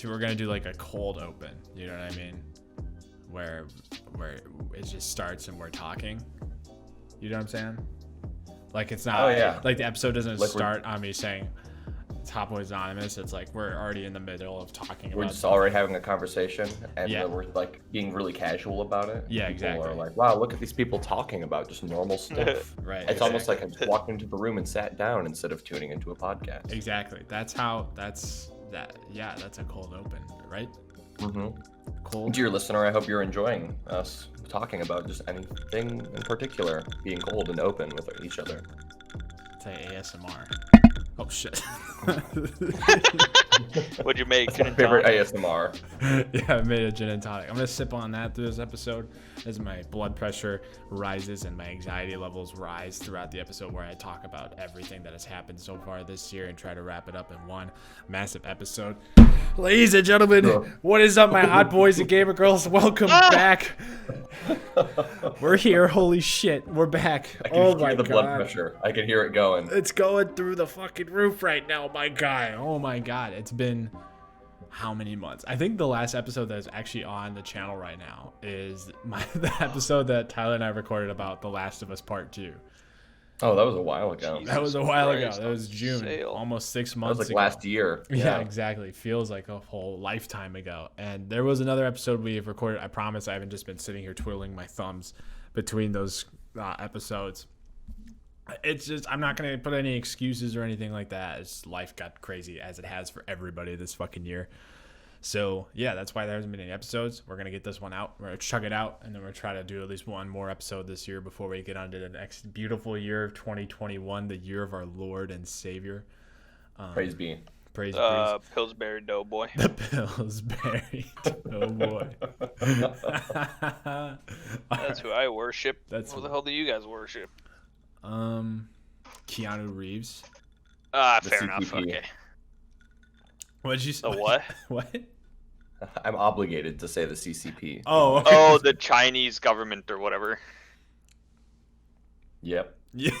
we're gonna do like a cold open. You know what I mean? Where it just starts and we're talking. You know what I'm saying? Like it's not like the episode doesn't like start on me saying Top Boy's Anonymous. It's like we're already in the middle of talking about. We're just already having a conversation, and then we're like being really casual about it. Yeah, people exactly. are like, wow, look at these people talking about just normal stuff. Right. It's almost like I just walked into the room and sat down instead of tuning into a podcast. Exactly. That's a cold open, right? Mm-hmm. Cold. Dear listener, I hope you're enjoying us talking about just anything in particular, being cold and open with each other. Say ASMR. Oh shit. What'd you make? That's my favorite ASMR. Yeah, I made a gin and tonic. I'm gonna sip on that through this episode as my blood pressure rises and my anxiety levels rise throughout the episode, where I talk about everything that has happened so far this year and try to wrap it up in one massive episode. Ladies and gentlemen, what is up, my hot boys and gamer girls? Welcome back. We're here. Holy shit, we're back. I can hear the blood pressure. I can hear it going. It's going through the fucking roof right now, my guy. Oh my god, it's been how many months? I think the last episode that's actually on the channel right now is the episode that Tyler and I recorded about The Last of Us Part 2. Oh, that was a while ago. That was a while ago. That was June, almost 6 months ago. That was like last year. Yeah, exactly. Feels like a whole lifetime ago. And there was another episode we have recorded. I promise I haven't just been sitting here twiddling my thumbs between those episodes. It's just, I'm not going to put any excuses or anything like that. It's life got crazy, as it has for everybody this fucking year. So, yeah, that's why there hasn't been any episodes. We're going to get this one out. We're going to chug it out, and then we're going to try to do at least one more episode this year before we get on to the next beautiful year of 2021, the year of our Lord and Savior. Praise be. Praise Pillsbury Doughboy. The Pillsbury Doughboy. That's who I worship. Who the hell do you guys worship? Keanu Reeves. Fair enough. Okay. What did you say? The what? What? I'm obligated to say the CCP. Oh. Okay. Oh, the Chinese government or whatever. Yep. Yeah.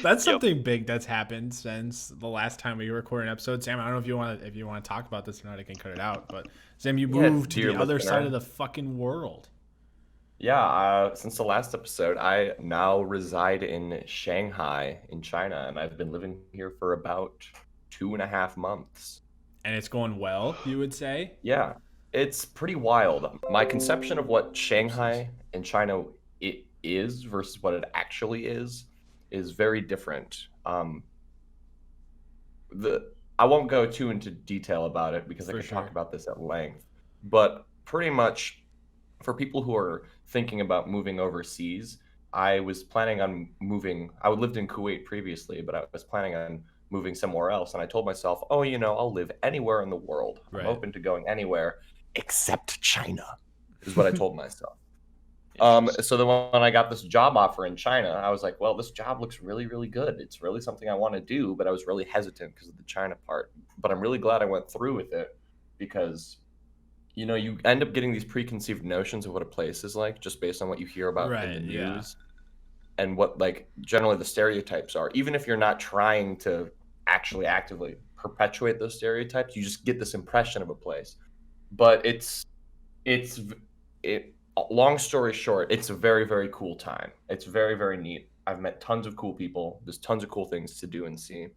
That's something big that's happened since the last time we recorded an episode. Sam, I don't know if you want to talk about this or not. I can cut it out. But Sam, you moved to the other side of the fucking world. Yeah, since the last episode, I now reside in Shanghai in China, and I've been living here for about 2.5 months. And it's going well, you would say? Yeah, it's pretty wild. My conception of what Shanghai in China it is versus what it actually is very different. I won't go too into detail about it because I could talk about this at length. But pretty much, for people who are thinking about moving overseas, I was planning on moving. I lived in Kuwait previously, but I was planning on moving somewhere else. And I told myself, I'll live anywhere in the world. Right. I'm open to going anywhere except China, is what I told myself. So then when I got this job offer in China, I was like, well, this job looks really, really good. It's really something I want to do, but I was really hesitant because of the China part. But I'm really glad I went through with it because, you end up getting these preconceived notions of what a place is like just based on what you hear about in the news and what, like, generally the stereotypes are. Even if you're not trying to actually actively perpetuate those stereotypes, you just get this impression of a place. But long story short, it's a very, very cool time. It's very, very neat. I've met tons of cool people. There's tons of cool things to do and see.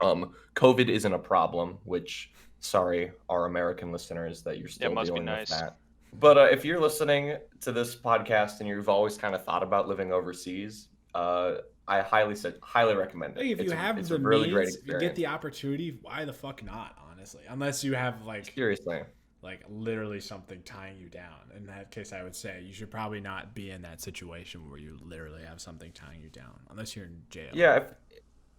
COVID isn't a problem, which, sorry, our American listeners that you're still dealing with that. But if you're listening to this podcast and you've always kind of thought about living overseas, I highly recommend it. If you have the really great experience, you get the opportunity, why the fuck not, honestly? Unless you have, seriously, literally something tying you down. In that case, I would say you should probably not be in that situation where you literally have something tying you down, unless you're in jail. Yeah,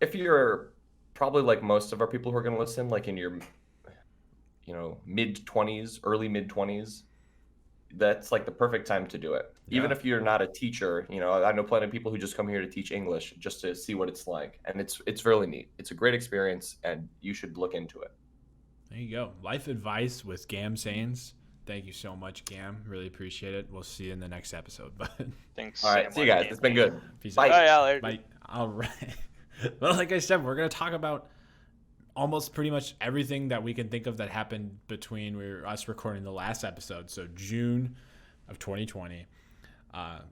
if you're probably like most of our people who are going to listen, like in your, mid-20s, early mid-20s, that's like the perfect time to do it. Yeah. Even if you're not a teacher, I know plenty of people who just come here to teach English just to see what it's like. And it's really neat. It's a great experience and you should look into it. There you go. Life advice with Gam Sains. Thank you so much, Gam. Really appreciate it. We'll see you in the next episode. Thanks. All right. See you guys. It's been good. Peace Bye. Out. Bye. All right. Well, like I said, we're going to talk about almost pretty much everything that we can think of that happened between us recording the last episode. So June of 2020,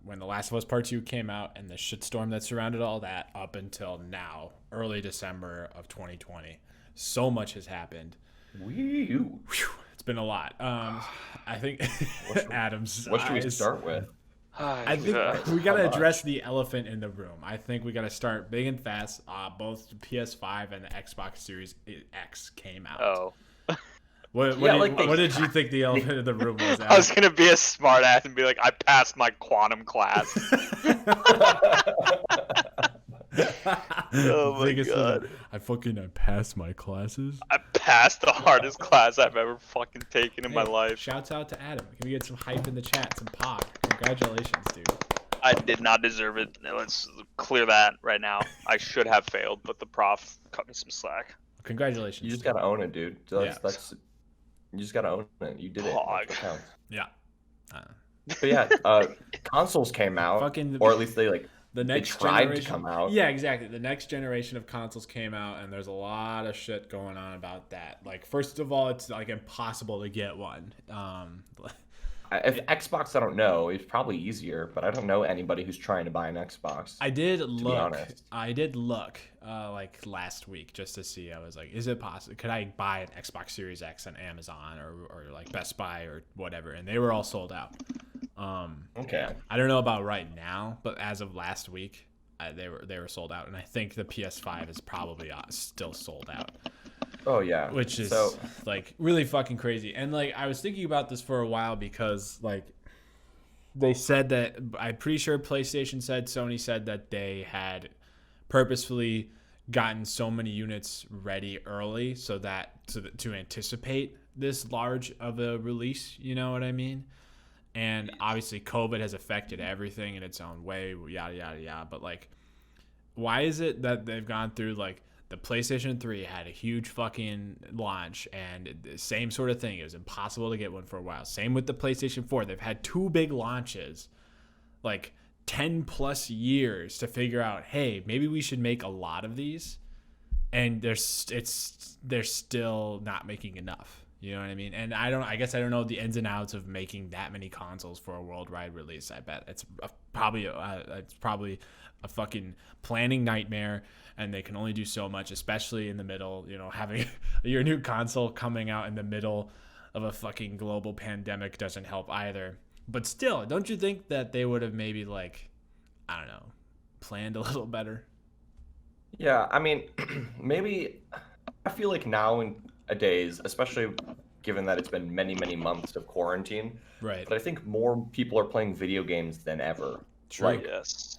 when The Last of Us Part 2 came out and the shitstorm that surrounded all that, up until now, early December of 2020. So much has happened. Whew. It's been a lot. I think Adam's. What should we start with? I think we got to address the elephant in the room. I think we got to start big and fast. Both the PS5 and the Xbox Series X came out. Oh. What did you think the elephant in the room was? I was gonna be a smart ass and be like, I passed my quantum class. Oh my god! I passed my classes. I passed the hardest class I've ever fucking taken in my life. Shouts out to Adam. Can we get some hype in the chat? Some pog. Congratulations, dude. I did not deserve it. Let's clear that right now. I should have failed, but the prof cut me some slack. Congratulations. You just gotta own it, dude. That's you just gotta own it. You did it. That's what counts. Yeah. But yeah, consoles came out, or at least they tried to come out. Yeah, exactly. The next generation of consoles came out, and there's a lot of shit going on about that. Like, first of all, it's like impossible to get one. If Xbox, I don't know. It's probably easier, but I don't know anybody who's trying to buy an Xbox. I did look like last week just to see. I was like, is it possible? Could I buy an Xbox Series X on Amazon or like Best Buy or whatever? And they were all sold out. Okay. I don't know about right now, but as of last week, they were sold out, and I think the PS5 is probably still sold out. Oh yeah, which is like really fucking crazy. And like I was thinking about this for a while because like they said that I'm pretty sure Sony said that they had purposefully gotten so many units ready early so that to anticipate this large of a release. You know what I mean? And obviously COVID has affected everything in its own way, yada, yada, yada. But, like, why is it that they've gone through, like, the PlayStation 3 had a huge fucking launch and the same sort of thing. It was impossible to get one for a while. Same with the PlayStation 4. They've had two big launches, like, 10 plus years to figure out, hey, maybe we should make a lot of these. And they're still not making enough. You know what I mean? And I guess I don't know the ins and outs of making that many consoles for a worldwide release. I bet it's probably a fucking planning nightmare, and they can only do so much, especially in the middle, you know, having your new console coming out in the middle of a fucking global pandemic doesn't help either. But still, don't you think that they would have maybe, like, I don't know, planned a little better? Yeah, I mean, maybe I feel like nowadays, especially given that it's been many, many months of quarantine, right? But I think more people are playing video games than ever. True. Like, yes.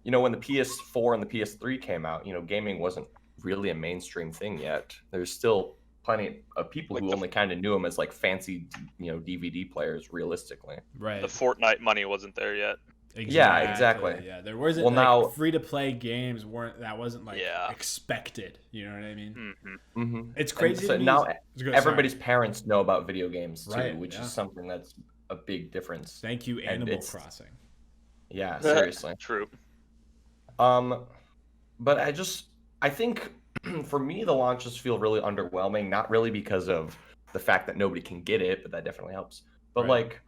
You know, when the PS4 and the PS3 came out, you know, gaming wasn't really a mainstream thing yet. There's still plenty of people who only kind of knew them as like fancy, you know, DVD players, realistically. Right. The Fortnite money wasn't there yet. Exactly. Yeah, exactly. Yeah, there wasn't now free to play games wasn't expected. You know what I mean? Mm-hmm. Mm-hmm. It's crazy. So now everybody's parents know about video games too, right, which is something that's a big difference. Thank you, Animal Crossing. Yeah, seriously. True. But I think for me the launches feel really underwhelming. Not really because of the fact that nobody can get it, but that definitely helps. But like,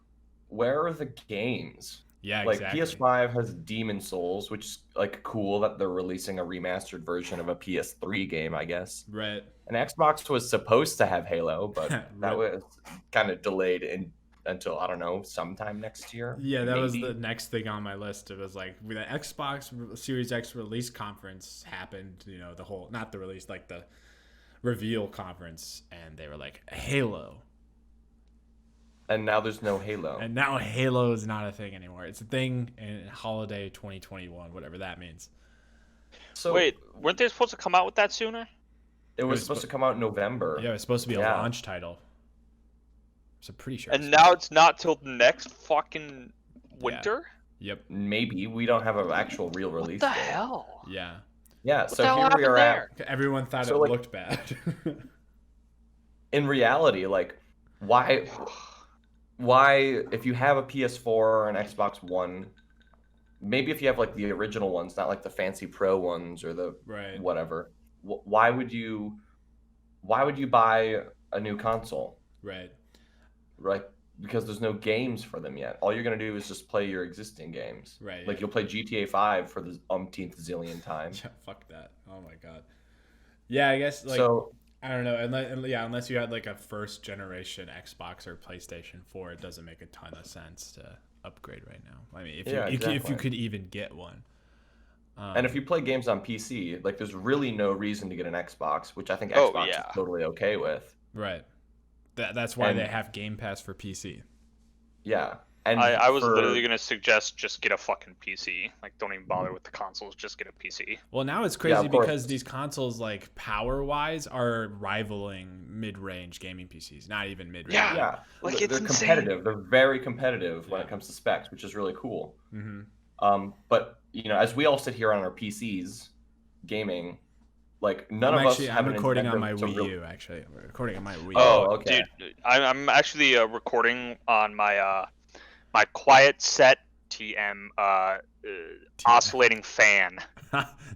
where are the games? Yeah, like exactly. PS5 has Demon Souls, which is like cool that they're releasing a remastered version of a PS3 game, I guess. Right. And Xbox was supposed to have Halo, but that was kind of delayed until, I don't know, sometime next year. Yeah, that was the next thing on my list. It was like the Xbox Series X release conference happened, you know, not the release, like the reveal conference, and they were like, Halo. And now there's no Halo. And now Halo is not a thing anymore. It's a thing in holiday 2021, whatever that means. So wait, weren't they supposed to come out with that sooner? It was supposed to come out in November. Yeah, it was supposed to be a launch title. So pretty sure. And now it's not till next fucking winter? Yeah. Yep. Maybe. We don't have an actual real release. What the hell? Yeah. Yeah, what so here we are at. Everyone thought it looked bad. In reality, like, why, if you have a PS4 or an Xbox One, maybe if you have like the original ones, not like the fancy pro ones or the whatever, why would you why would you buy a new console? Right. Right? Because there's no games for them yet. All you're gonna do is just play your existing games. Right. Like you'll play GTA 5 for the umpteenth zillion time. Yeah, fuck that. Oh my god. Yeah, I guess like So I don't know, unless you had like a first generation Xbox or PlayStation 4, it doesn't make a ton of sense to upgrade right now. I mean, if you could even get one. And if you play games on PC, like there's really no reason to get an Xbox, which I think Xbox is totally okay with. Right. That's why they have Game Pass for PC. Yeah. And I was literally going to suggest just get a fucking PC. Like, don't even bother with the consoles. Just get a PC. Well, now it's crazy because these consoles, like, power-wise, are rivaling mid-range gaming PCs. Not even mid-range. Yeah. Like, they're competitive. They're very competitive when it comes to specs, which is really cool. Mm-hmm. But, you know, as we all sit here on our PCs gaming, like, none of us have I'm recording on my Wii U, actually. I'm recording on my Wii U. Oh, okay. Dude, I'm actually recording on my... my quiet set TM oscillating fan.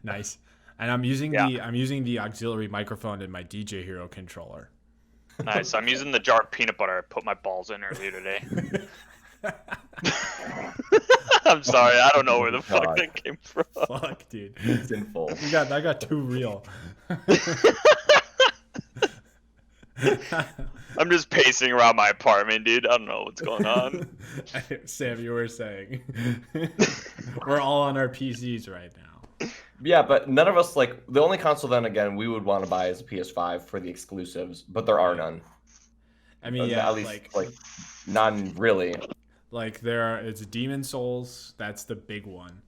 Nice. And I'm using the auxiliary microphone in my DJ Hero controller. Nice. I'm using the jar of peanut butter I put my balls in earlier today. I'm sorry, I don't know where the fuck that came from. Fuck, dude. Sinful. That got too real. I'm just pacing around my apartment, dude. I don't know what's going on. Sam, you were saying we're all on our PCs right now. Yeah, but none of us, like, the only console then again we would want to buy is a PS5 for the exclusives, but there are none. I mean, yeah, at least like none really. Like it's Demon Souls. That's the big one.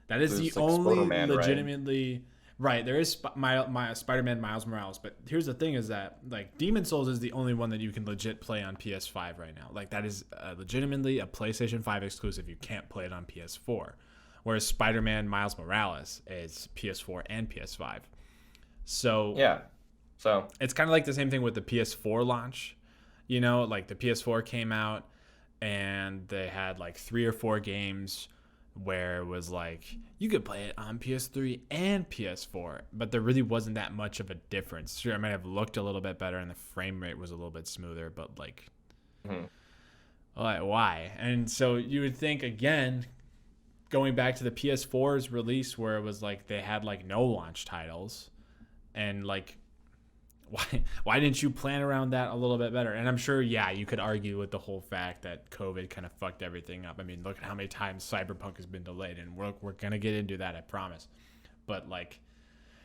That is There's the like only Spider-Man, legitimately right. There is Spider-Man Miles Morales, but here's the thing: is that like Demon Souls is the only one that you can legit play on PS5 right now. Like that is legitimately a PlayStation 5 exclusive. You can't play it on PS4. Whereas Spider-Man Miles Morales is PS4 and PS5. So yeah, so it's kind of like the same thing with the PS4 launch. You know, like the PS4 came out and they had like 3 or 4 games where it was like you could play it on PS3 and PS4, but there really wasn't that much of a difference. Sure, it might have looked a little bit better and the frame rate was a little bit smoother, but like, why? And so you would think again, going back to the PS4's release where it was like they had like no launch titles, and like why didn't you plan around that a little bit better? And I'm sure, yeah, you could argue with the whole fact that COVID kind of fucked everything up. I mean, look at how many times Cyberpunk has been delayed, and we're going to get into that, I promise. But, like,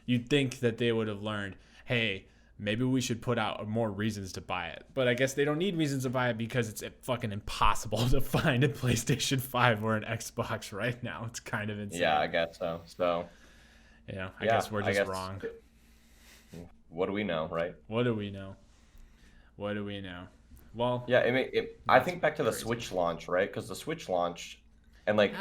you'd think that they would have learned, hey, maybe we should put out more reasons to buy it. But I guess they don't need reasons to buy it because it's fucking impossible to find a PlayStation 5 or an Xbox right now. It's kind of insane. Yeah, I guess so. So, I guess we're just wrong. What do we know, right? What do we know? Well, yeah, I think back to the Switch launch, right? Because the Switch launch, and like,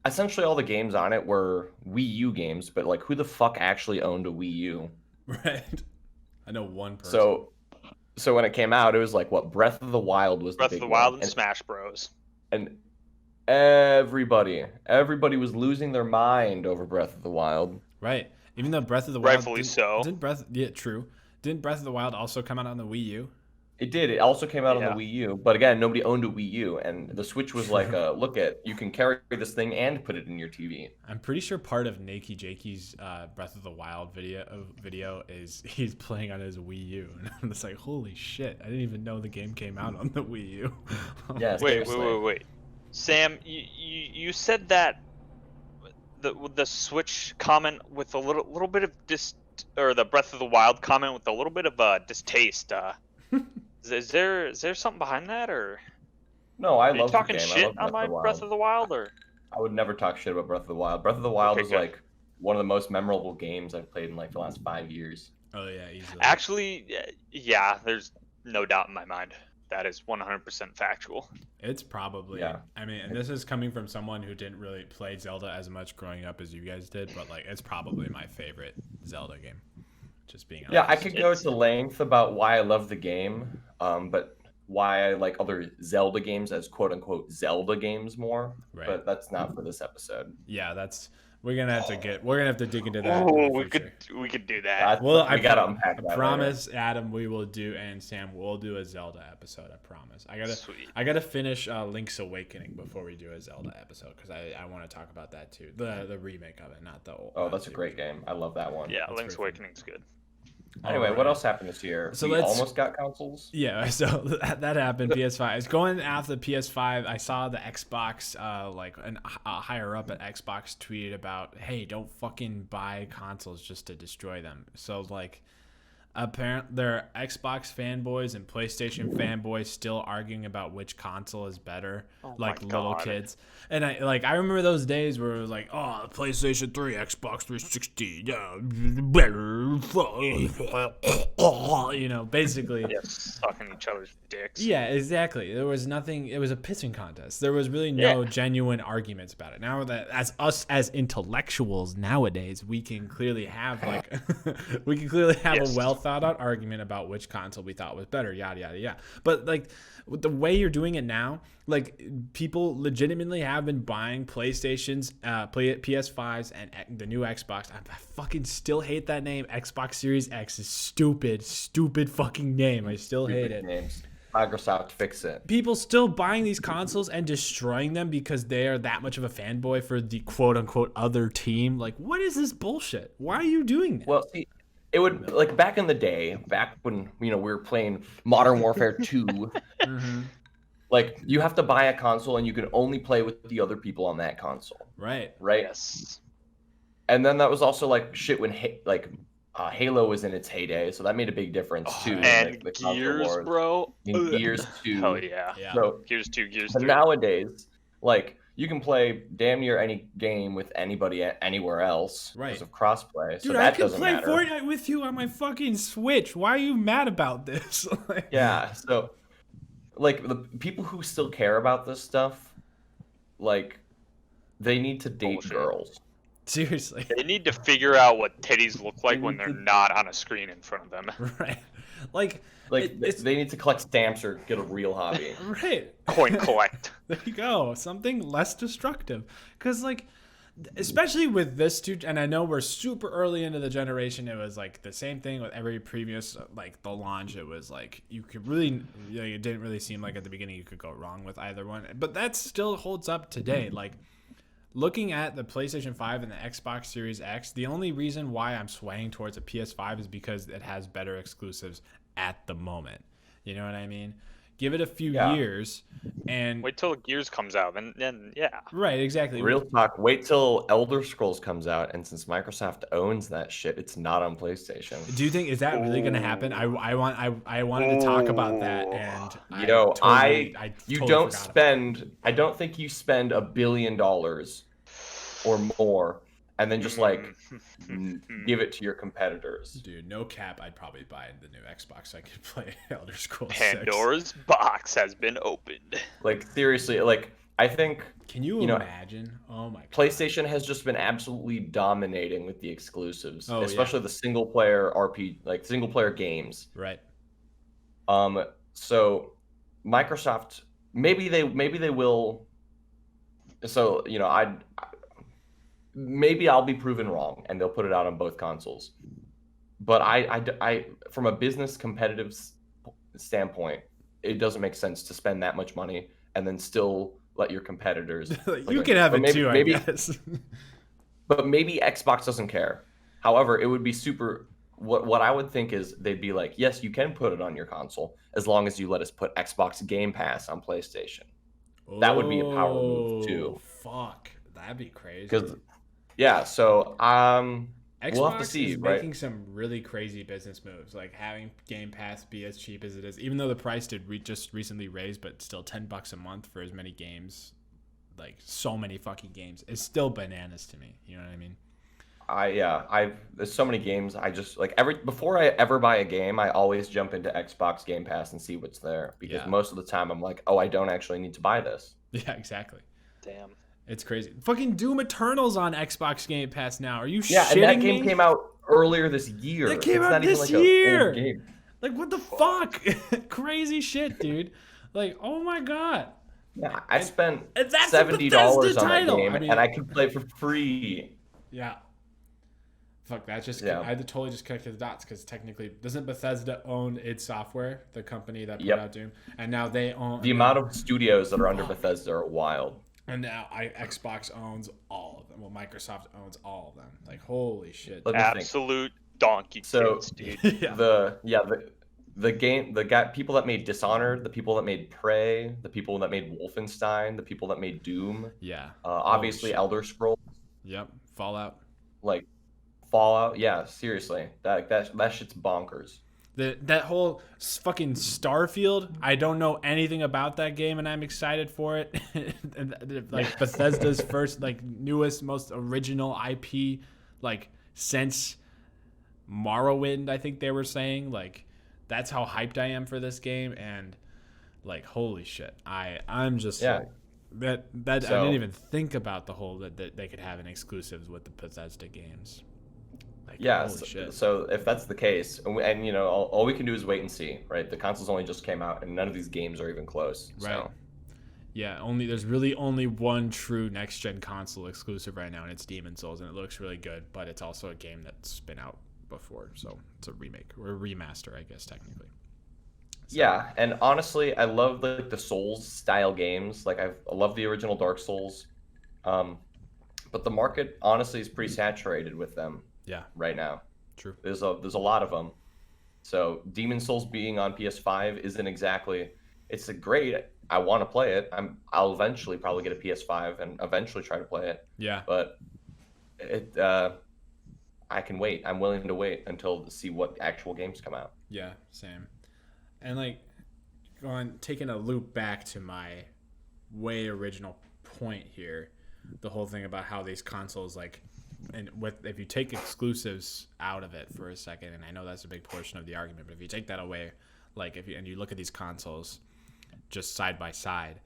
essentially all the games on it were Wii U games, but like, who the fuck actually owned a Wii U? Right. I know one person. So when it came out, it was like what Breath of the Wild was Breath the big of the Wild one. and Smash Bros. And everybody was losing their mind over Breath of the Wild. Right. Even though Breath of the Wild, rightfully so. Didn't Breath of the Wild also come out on the Wii U? It did. It also came out on the Wii U, but again, nobody owned a Wii U, and the Switch was like, you can carry this thing and put it in your TV. I'm pretty sure part of Lakey Jakey's Breath of the Wild video is he's playing on his Wii U, and I'm just like, holy shit! I didn't even know the game came out on the Wii U. Yeah. Wait. Sam, you said that the Switch comment with a little bit of or the Breath of the Wild comment with a little bit of distaste. Is there something behind that, or no? I love talking the game. shit on my Breath of the Wild, or I would never talk shit about Breath of the Wild. Breath of the Wild is like one of the most memorable games I've played in like the last 5 years. Oh yeah, easily. Actually, yeah, there's no doubt in my mind. That is 100% factual. It's probably, I mean, and this is coming from someone who didn't really play Zelda as much growing up as you guys did, but like, it's probably my favorite Zelda game. Just being honest. Yeah, I could go to length about why I love the game, but why I like other Zelda games as quote unquote Zelda games more. Right. But that's not for this episode. Yeah, that's We're gonna have to dig into that. Oh, in the we future. could do that. Well, we gotta unpack I that. promise, Adam, we will do, and Sam, we'll do a Zelda episode. I promise. Sweet. I gotta finish Link's Awakening before we do a Zelda episode because I want to talk about that too. The remake of it, not the old. Oh, that's a great game. I love that one. Yeah, That's Link's Awakening's good. Anyway, what else happened this year? So we let's- almost got consoles. Yeah, so that happened. PS5. It's going after the PS5. I saw the Xbox, higher up at Xbox tweeted about, hey, don't fucking buy consoles just to destroy them. So like, apparently there are Xbox fanboys and PlayStation fanboys still arguing about which console is better, like little kids. And I remember those days where it was like, oh, PlayStation 3, Xbox 360, yeah, better, basically. Yeah, sucking each other's dicks. Yeah, exactly. There was nothing. It was a pissing contest. There was really no genuine arguments about it. Now that as intellectuals nowadays, we can clearly have a well thought out argument about which console we thought was better. Yada yada yada. But like with the way you're doing it now, like people legitimately have been buying PlayStations, PS5s, and the new Xbox. I fucking still hate that name. Xbox Series X is stupid fucking name. I still hate it. Names. Microsoft, fix it. People still buying these consoles and destroying them because they are that much of a fanboy for the quote unquote other team. Like, what is this bullshit? Why are you doing that? Well, see, it would like back in the day, back when we were playing Modern Warfare 2. Mm-hmm. Like you have to buy a console and you can only play with the other people on that console. Right. Yes. And then that was also like shit when Halo was in its heyday, so that made a big difference too. And the console Gears, wars. bro. In Gears 2. Hell yeah. So Gears 2, Gears but 3. nowadays, like you can play damn near any game with anybody anywhere else because of crossplay. So Dude, that I can doesn't play matter. Fortnite with you on my fucking Switch. Why are you mad about this? Yeah, so like the people who still care about this stuff, like they need to date Bullshit. girls. Seriously. They need to figure out what titties look like when they're not on a screen in front of them. Right. Like they need to collect stamps or get a real hobby. right. Coin collect. There you go. Something less destructive. Because, like, especially with this, and I know we're super early into the generation, it was, like, the same thing with every previous, like, the launch. It was, like, you could really, it didn't really seem like at the beginning you could go wrong with either one. But that still holds up today. Like, looking at the PlayStation 5 and the Xbox Series X, the only reason why I'm swaying towards a PS5 is because it has better exclusives at the moment. You know what I mean? Give it a few years and wait till Gears comes out, then yeah. Right, exactly. Real talk. Wait till Elder Scrolls comes out, and since Microsoft owns that shit, it's not on PlayStation. Do you think is that really going to happen? I wanted to talk about that, and I don't think you spend $1 billion or more and then just like give it to your competitors. Dude, no cap, I'd probably buy the new Xbox so I could play Elder Scrolls 6. Pandora's box has been opened. Like seriously, like I think can you imagine? Oh my god. PlayStation has just been absolutely dominating with the exclusives, especially the single player single player games. Right. So Microsoft maybe they will. So maybe I'll be proven wrong and they'll put it out on both consoles. But I from a business competitive standpoint, it doesn't make sense to spend that much money and then still let your competitors. You can have it too, I guess. But maybe Xbox doesn't care. However, it would be super. What I would think is they'd be like, yes, you can put it on your console as long as you let us put Xbox Game Pass on PlayStation. That would be a power move too. Fuck, that'd be crazy. Because so Xbox we'll have to see, is making some really crazy business moves, like having Game Pass be as cheap as it is, even though the price did just recently raise, but still $10 a month for as many games, like so many fucking games, is still bananas to me. You know what I mean? There's so many games. I just like before I ever buy a game, I always jump into Xbox Game Pass and see what's there because most of the time I'm like, oh, I don't actually need to buy this. Yeah, exactly. Damn. It's crazy. Fucking Doom Eternal's on Xbox Game Pass now. Are you shitting me? Yeah, and that game came out earlier this year. It came out this year. Like, what the fuck? Crazy shit, dude. Like, oh my god. Yeah, I spent $70 on that game, and I could play for free Yeah. Fuck, that just Yeah. I had to totally just connect the dots because technically, doesn't Bethesda own id Software, the company that put out Doom, and now they own the amount of studios that are under Bethesda are wild. And now Xbox owns all of them. Well, Microsoft owns all of them. Like, holy shit. Absolute donkey tits, dude. The people that made Dishonored, the people that made Prey, the people that made Wolfenstein, the people that made Doom. Yeah. Obviously Elder Scrolls. Yep. Fallout. Like Fallout. Yeah, seriously. That shit's bonkers. That whole fucking Starfield, I don't know anything about that game, and I'm excited for it. Like Bethesda's first, like newest, most original IP, like since Morrowind, I think they were saying. Like that's how hyped I am for this game, and like holy shit, I'm just like, that I didn't even think about the whole that they could have an exclusives with the Bethesda games. Like, yeah, so if that's the case, and you know, all we can do is wait and see, right? The consoles only just came out, and none of these games are even close. Right. So. Yeah, there's really only one true next gen console exclusive right now, and it's Demon's Souls, and it looks really good, but it's also a game that's been out before, so it's a remake or a remaster, I guess technically. So. Yeah, and honestly, I love the Souls style games. Like I love the original Dark Souls, but the market honestly is pretty saturated with them. Yeah. Right now. True. There's a lot of them. So Demon's Souls being on PS5 isn't exactly. It's a great. I want to play it. I'll eventually probably get a PS5 and eventually try to play it. Yeah. But it. I can wait. I'm willing to wait until to see what actual games come out. Yeah. Same. And like, taking a loop back to my way original point here, the whole thing about how these consoles like. And if you take exclusives out of it for a second, and I know that's a big portion of the argument, but if you take that away, like and you look at these consoles just side by side,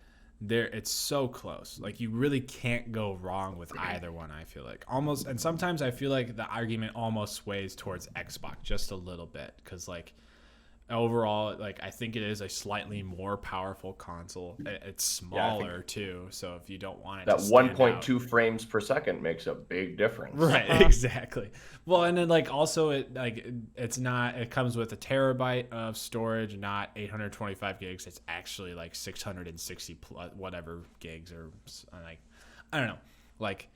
it's so close. Like you really can't go wrong with either one. I feel like almost, and sometimes I feel like the argument almost sways towards Xbox just a little bit because like overall, like I think it is a slightly more powerful console. It's smaller too, so if you don't want it, that 1.2 frames per second makes a big difference. Right, exactly. Well, and then like also it comes with a terabyte of storage, not 825 gigs. It's actually like 660 plus whatever gigs, or like I don't know, like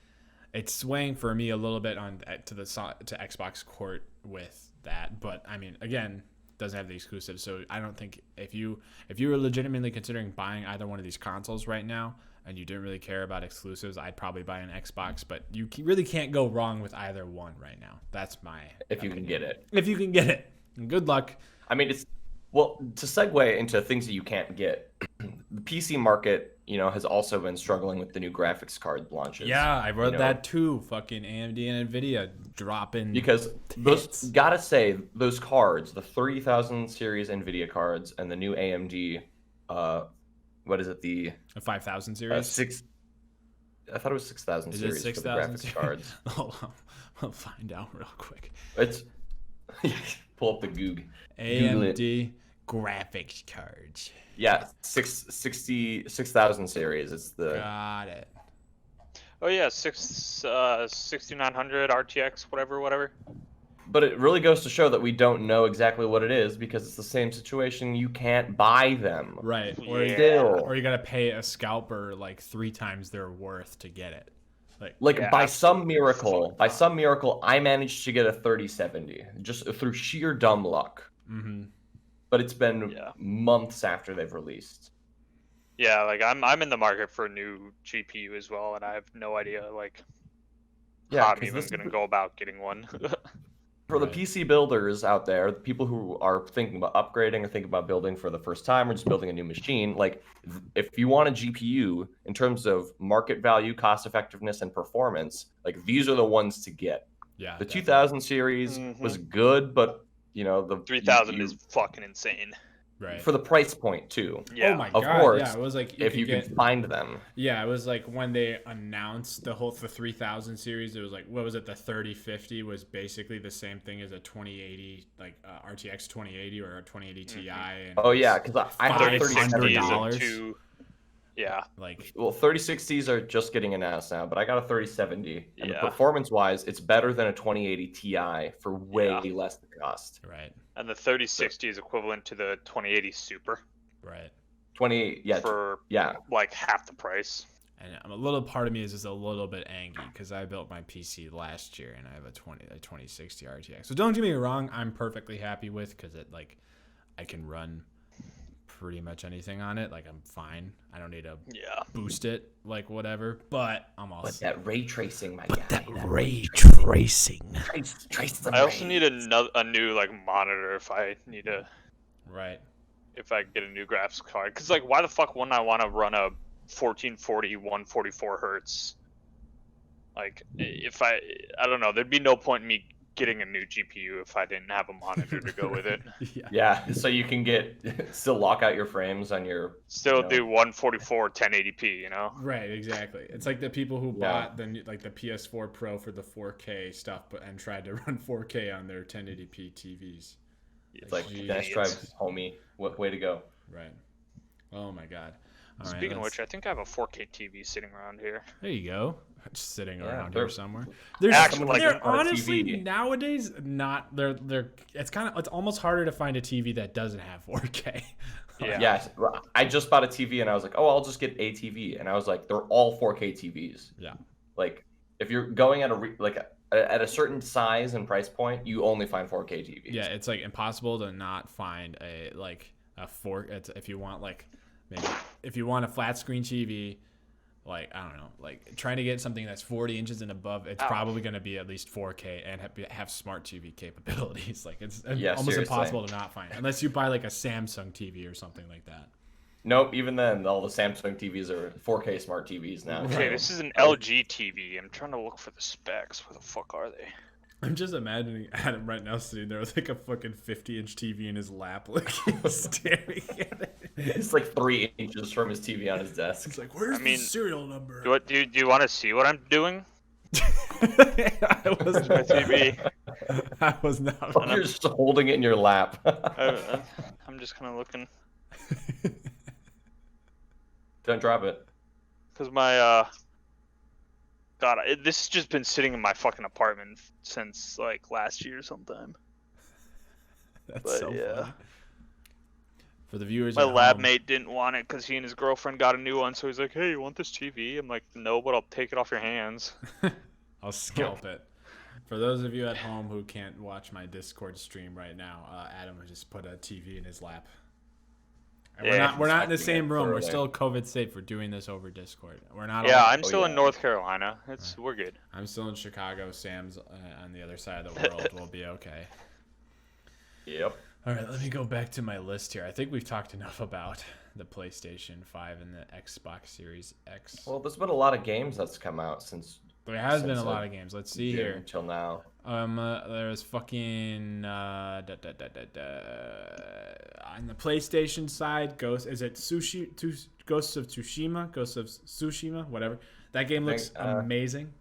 it's swaying for me a little bit to Xbox court with that, but I mean again. Doesn't have the exclusive, so I don't think if you were legitimately considering buying either one of these consoles right now and you didn't really care about exclusives, I'd probably buy an Xbox, but you really can't go wrong with either one right now. That's my opinion. You can get it. If you can get it. Good luck. I mean, to segue into things that you can't get, the PC market, you know, has also been struggling with the new graphics card launches. Yeah, I wrote that too. Fucking AMD and Nvidia dropping. Because gotta say, those cards, the 3000 series Nvidia cards and the new AMD, what is it, the 5000 series? I thought it was 6000 series for the graphics cards. Hold on, we'll find out real quick. It's pull up the Goog. AMD graphics cards. Yeah, 6000 series. It's the. Got it. Oh yeah, 6900 RTX, whatever. But it really goes to show that we don't know exactly what it is because it's the same situation. You can't buy them. Right. Or you gotta pay a scalper like 3 times their worth to get it. By some miracle, I managed to get a 3070 just through sheer dumb luck. Mm-hmm. But it's been months after they've released. Yeah, like I'm in the market for a new GPU as well, and I have no idea how I'm even gonna go about getting one. For the PC builders out there, the people who are thinking about upgrading or thinking about building for the first time or just building a new machine, like if you want a GPU in terms of market value, cost effectiveness, and performance, like these are the ones to get. Yeah. The 2000 series was good, but you know the 3000 is fucking insane. Right. For the price point too. Yeah. Oh my god. Of course. Yeah, it was like if you can find them. Yeah, it was like when they announced the 3000 series, it was like, what was it? The 3050 was basically the same thing as a 2080, like RTX 2080 or a 2080 Ti. And oh yeah, because I had $30. Yeah. Like, Well, 3060s are just getting announced now, but I got a 3070, and Yeah. performance-wise, it's better than a 2080 Ti for way less than cost. right. And the 3060 is equivalent to the 2080 Super. Right. 20, yeah, For like half the price. And a little part of me is just a little bit angry because I built my PC last year and I have a 2060 RTX. So don't get me wrong, I'm perfectly happy with because it like I can run pretty much anything on it. Like I'm fine. I don't need to boost it like whatever. But I'm also But that ray tracing, my guy. That ray tracing. Trace I also need a new like monitor if I need to. Right. If I get a new graphics card, because like why the fuck wouldn't I want to run a 1440 144 hertz? Like if I don't know, thered be no point in me getting a new GPU if I didn't have a monitor to go with it. Yeah, so you can still lock out your frames on your do 144 1080p, you know? Right, exactly. It's like the people who bought the PS4 Pro for the 4K stuff, and tried to run 4K on their 1080p TVs. It's like Dash Drive, homie. What way to go? Right. Oh my god. All Speaking right, of which, I think I have a 4K TV sitting around here. There you go. Just sitting around they're- here somewhere. There's Actually, like, they're on a honestly TV. nowadays not they're it's almost harder to find a TV that doesn't have 4K. Yeah. Yeah, I just bought a TV and I was like, oh, I'll just get a TV, and I was like, they're all 4K TVs. Yeah. Like, if you're going at at a certain size and price point, you only find 4K TVs. Yeah, it's like impossible to not find a if you want like maybe if you want a flat screen TV, like I don't know, like trying to get something that's 40 inches and above, it's probably going to be at least 4K and have smart TV capabilities. Like it's almost seriously. impossible to not find unless you buy like a Samsung TV or something like that. Nope, even then, all the Samsung TVs are 4K smart TVs now. Okay, this is an LG TV. I'm trying to look for the specs. Where the fuck are they? I'm just imagining Adam right now sitting there with like a fucking 50-inch TV in his lap, like he's staring at it. It's like 3 inches from his TV on his desk. It's like, where's the serial number? Do you want to see what I'm doing? I was My TV. I was not. You're just holding it in your lap. I'm just kind of looking. Don't drop it. Because my, God, this has just been sitting in my fucking apartment since, like, last year sometime. That's so funny. For the viewers My at lab home, mate didn't want it because he and his girlfriend got a new one, so he's like, hey, you want this TV? I'm like, no, but I'll take it off your hands. I'll scalp it. For those of you at home who can't watch my Discord stream right now, Adam just put a TV in his lap. And we're not in the same room. We're still COVID safe. We're doing this over Discord. We're not. Yeah, I'm still in North Carolina. We're good. I'm still in Chicago. Sam's on the other side of the world. We'll be okay. Yep. All right, let me go back to my list here. I think we've talked enough about the PlayStation 5 and the Xbox Series X. Well, there's been a lot of games that's come out since. There has been a lot of games. Let's see here. Until now. There's fucking on the PlayStation side, Ghosts of Tsushima, whatever. That game looks amazing.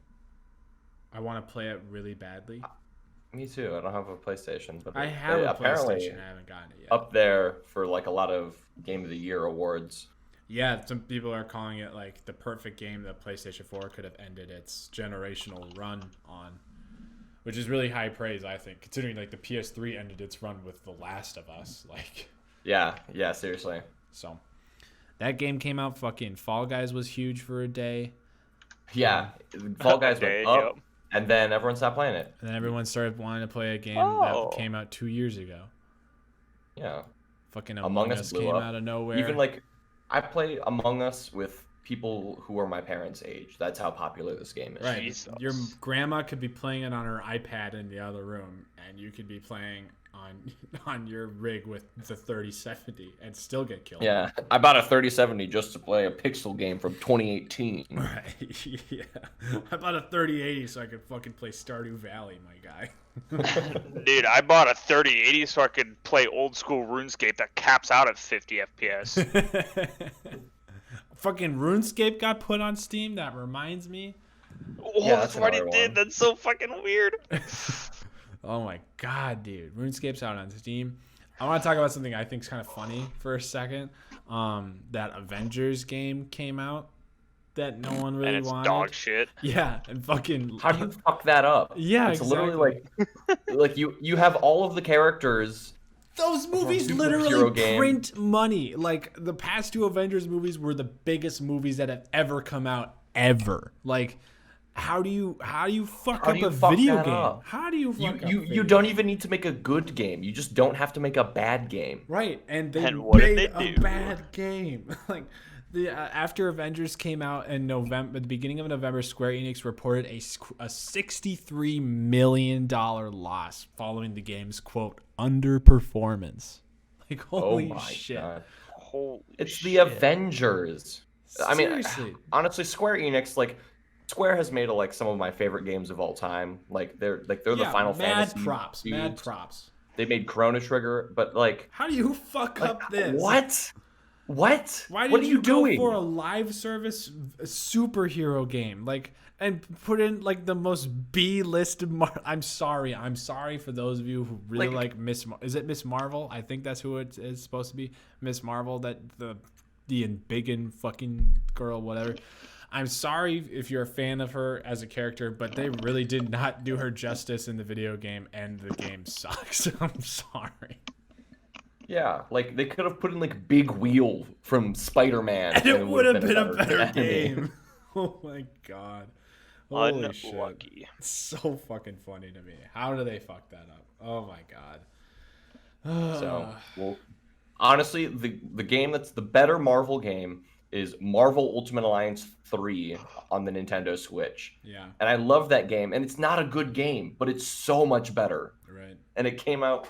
I want to play it really badly. Me too. I don't have a PlayStation, but I have a apparently PlayStation. I haven't gotten it yet. Up there for like a lot of Game of the Year awards. Yeah, some people are calling it like the perfect game that PlayStation 4 could have ended its generational run on, which is really high praise, I think, considering like the PS3 ended its run with The Last of Us. Like, yeah, seriously. So that game came out. Fucking Fall Guys was huge for a day. Yeah, Fall Guys went up, and then everyone stopped playing it. And then everyone started wanting to play a game that came out 2 years ago. Yeah. Fucking Among Us came out of nowhere. Even like, I play Among Us with people who are my parents' age. That's how popular this game is. Right. Jesus. Your grandma could be playing it on her iPad in the other room, and you could be playing on your rig with the 3070 and still get killed. Yeah, I bought a 3070 just to play a pixel game from 2018. Right. Yeah. I bought a 3080 so I could fucking play Stardew Valley, my guy. Dude, I bought a 3080 so I could play old school RuneScape that caps out at 50 FPS. Fucking RuneScape got put on Steam. That reminds me. Oh, yeah, that's what it did. That's so fucking weird. Oh my god, dude. RuneScape's out on Steam. I want to talk about something I think is kind of funny for a second. That Avengers game came out that no one really And it's wanted. dog shit. Yeah, and fucking. How do you fuck that up? Yeah, it's exactly. literally like you have all of the characters. Those movies literally print money. Like the past 2 Avengers movies were the biggest movies that have ever come out ever. Like, how do you fuck up a video game? How do you fuck up? You don't even need to make a good game. You just don't have to make a bad game. Right, and they what did made they a do? bad game. Like the after Avengers came out in November, at the beginning of November, Square Enix reported a $63 million loss following the game's quote underperformance. Like holy shit! God. Holy It's shit. the Avengers. Seriously. I mean, honestly, Square Enix, like, Square has made like some of my favorite games of all time. Like they're the Final Fantasy. Mad props. They made Chrono Trigger, but like, how do you fuck up this? What? Why What did are you go doing? for a live service superhero game? Like, and put in like the most B-list. I'm sorry for those of you who really like Miss. Is it Miss Marvel? I think that's who it is supposed to be. Miss Marvel, that the big and fucking girl, whatever. I'm sorry if you're a fan of her as a character, but they really did not do her justice in the video game, and the game sucks. I'm sorry. Yeah, like they could have put in like Big Wheel from Spider-Man, And it would have been a better game. Oh my god. Holy shit. It's so fucking funny to me. How do they fuck that up? Oh my god. So, well, honestly, the game that's the better Marvel game is Marvel Ultimate Alliance 3 on the Nintendo Switch. Yeah. And I love that game, and it's not a good game, but it's so much better. Right. And it came out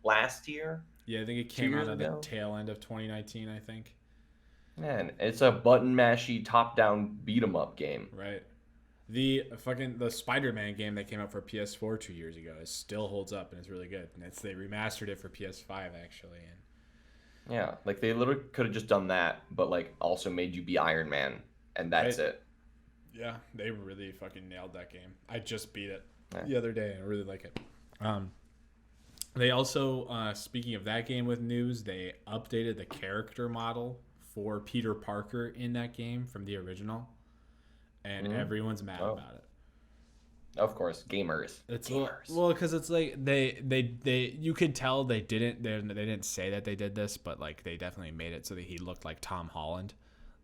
last year. Yeah, I think it came out at the tail end of 2019, I think. Man, it's a button mashy top-down beat 'em up game. Right. The Spider-Man game that came out for PS4 2 years ago still holds up and it's really good. And they remastered it for PS5 actually. And yeah, like they literally could have just done that, but like also made you be Iron Man, and that's it. Yeah, they really fucking nailed that game. I just beat it the other day and I really like it. They also, speaking of that game with news, they updated the character model for Peter Parker in that game from the original, and everyone's mad about it. Of course, gamers. It's gamers. well, because it's like they you could tell they didn't say that they did this, but like they definitely made it so that he looked like Tom Holland,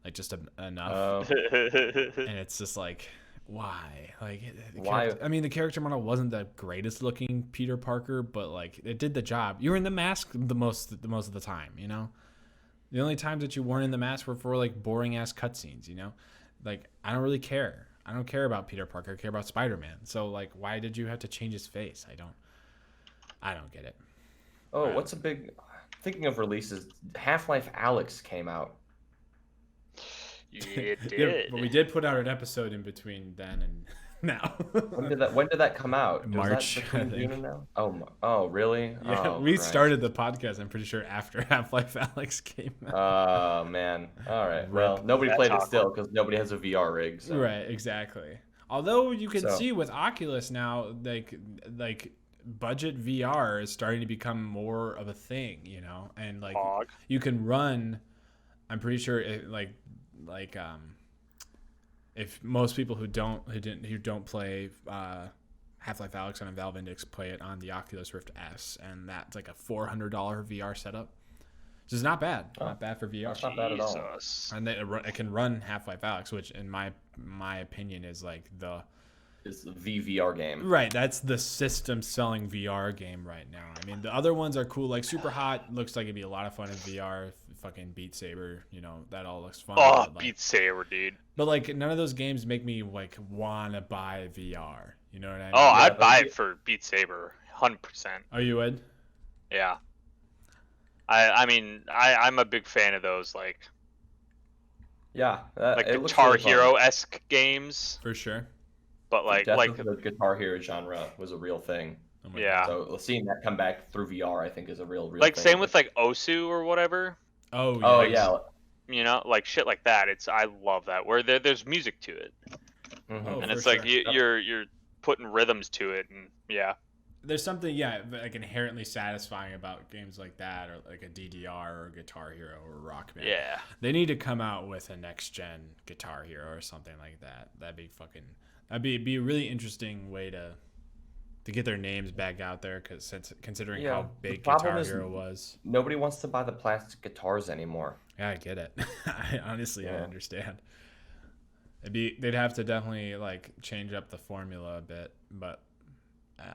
like just enough. And it's just like, why? Like, why? I mean, the character model wasn't the greatest looking Peter Parker, but like it did the job. You were in the mask the most of the time, you know. The only times that you weren't in the mask were for like boring ass cutscenes, you know. Like I don't really care. I don't care about Peter Parker. I care about Spider-Man. So like, why did you have to change his face? I don't get it. Oh, what's a big? Thinking of releases, Half-Life Alyx came out. Yeah, it did. Yeah, but we did put out an episode in between then and now. When did that come out? March, I think. June now? Oh, really? Yeah, we started the podcast, I'm pretty sure, after Half-Life Alyx came out. Oh, man. All right. Well, nobody played it still because nobody has a VR rig. So. Right, exactly. Although you can see with Oculus now, like budget VR is starting to become more of a thing, you know, and like you can run. I'm pretty sure if most people who don't play Half-Life Alyx on a Valve Index play it on the Oculus Rift S, and that's like a $400 VR setup, which is not bad. Not bad for VR. That's not bad at all. And it can run Half-Life Alyx, which in my opinion is like the VR game. Right, that's the system selling VR game right now. I mean, the other ones are cool. Like Super Hot looks like it'd be a lot of fun in VR. Fucking Beat Saber, you know, that all looks fun. Oh, Beat Saber, dude. But like, none of those games make me like wanna buy VR. You know what I mean? Oh, I'd buy it for Beat Saber, 100%. Oh, you would? Yeah. I mean, I'm a big fan of those, like. Yeah. Like Guitar Hero-esque games. For sure. But the Guitar Hero genre was a real thing. Oh yeah. So seeing that come back through VR, I think, is a real like thing. Same with like Osu or whatever. Oh yeah. Oh yeah. You know, like shit like that. I love that where there's music to it, Mm-hmm. Oh, and it's sure. like you're putting rhythms to it, and yeah. there's something, yeah, like inherently satisfying about games like that, or like a DDR or Guitar Hero or Rock Band. Yeah. They need to come out with a next gen Guitar Hero or something like that. That'd be a really interesting way to get their names back out there, because considering how big Guitar Hero was. Nobody wants to buy the plastic guitars anymore. Yeah, I get it. I understand. They'd have to definitely like change up the formula a bit, but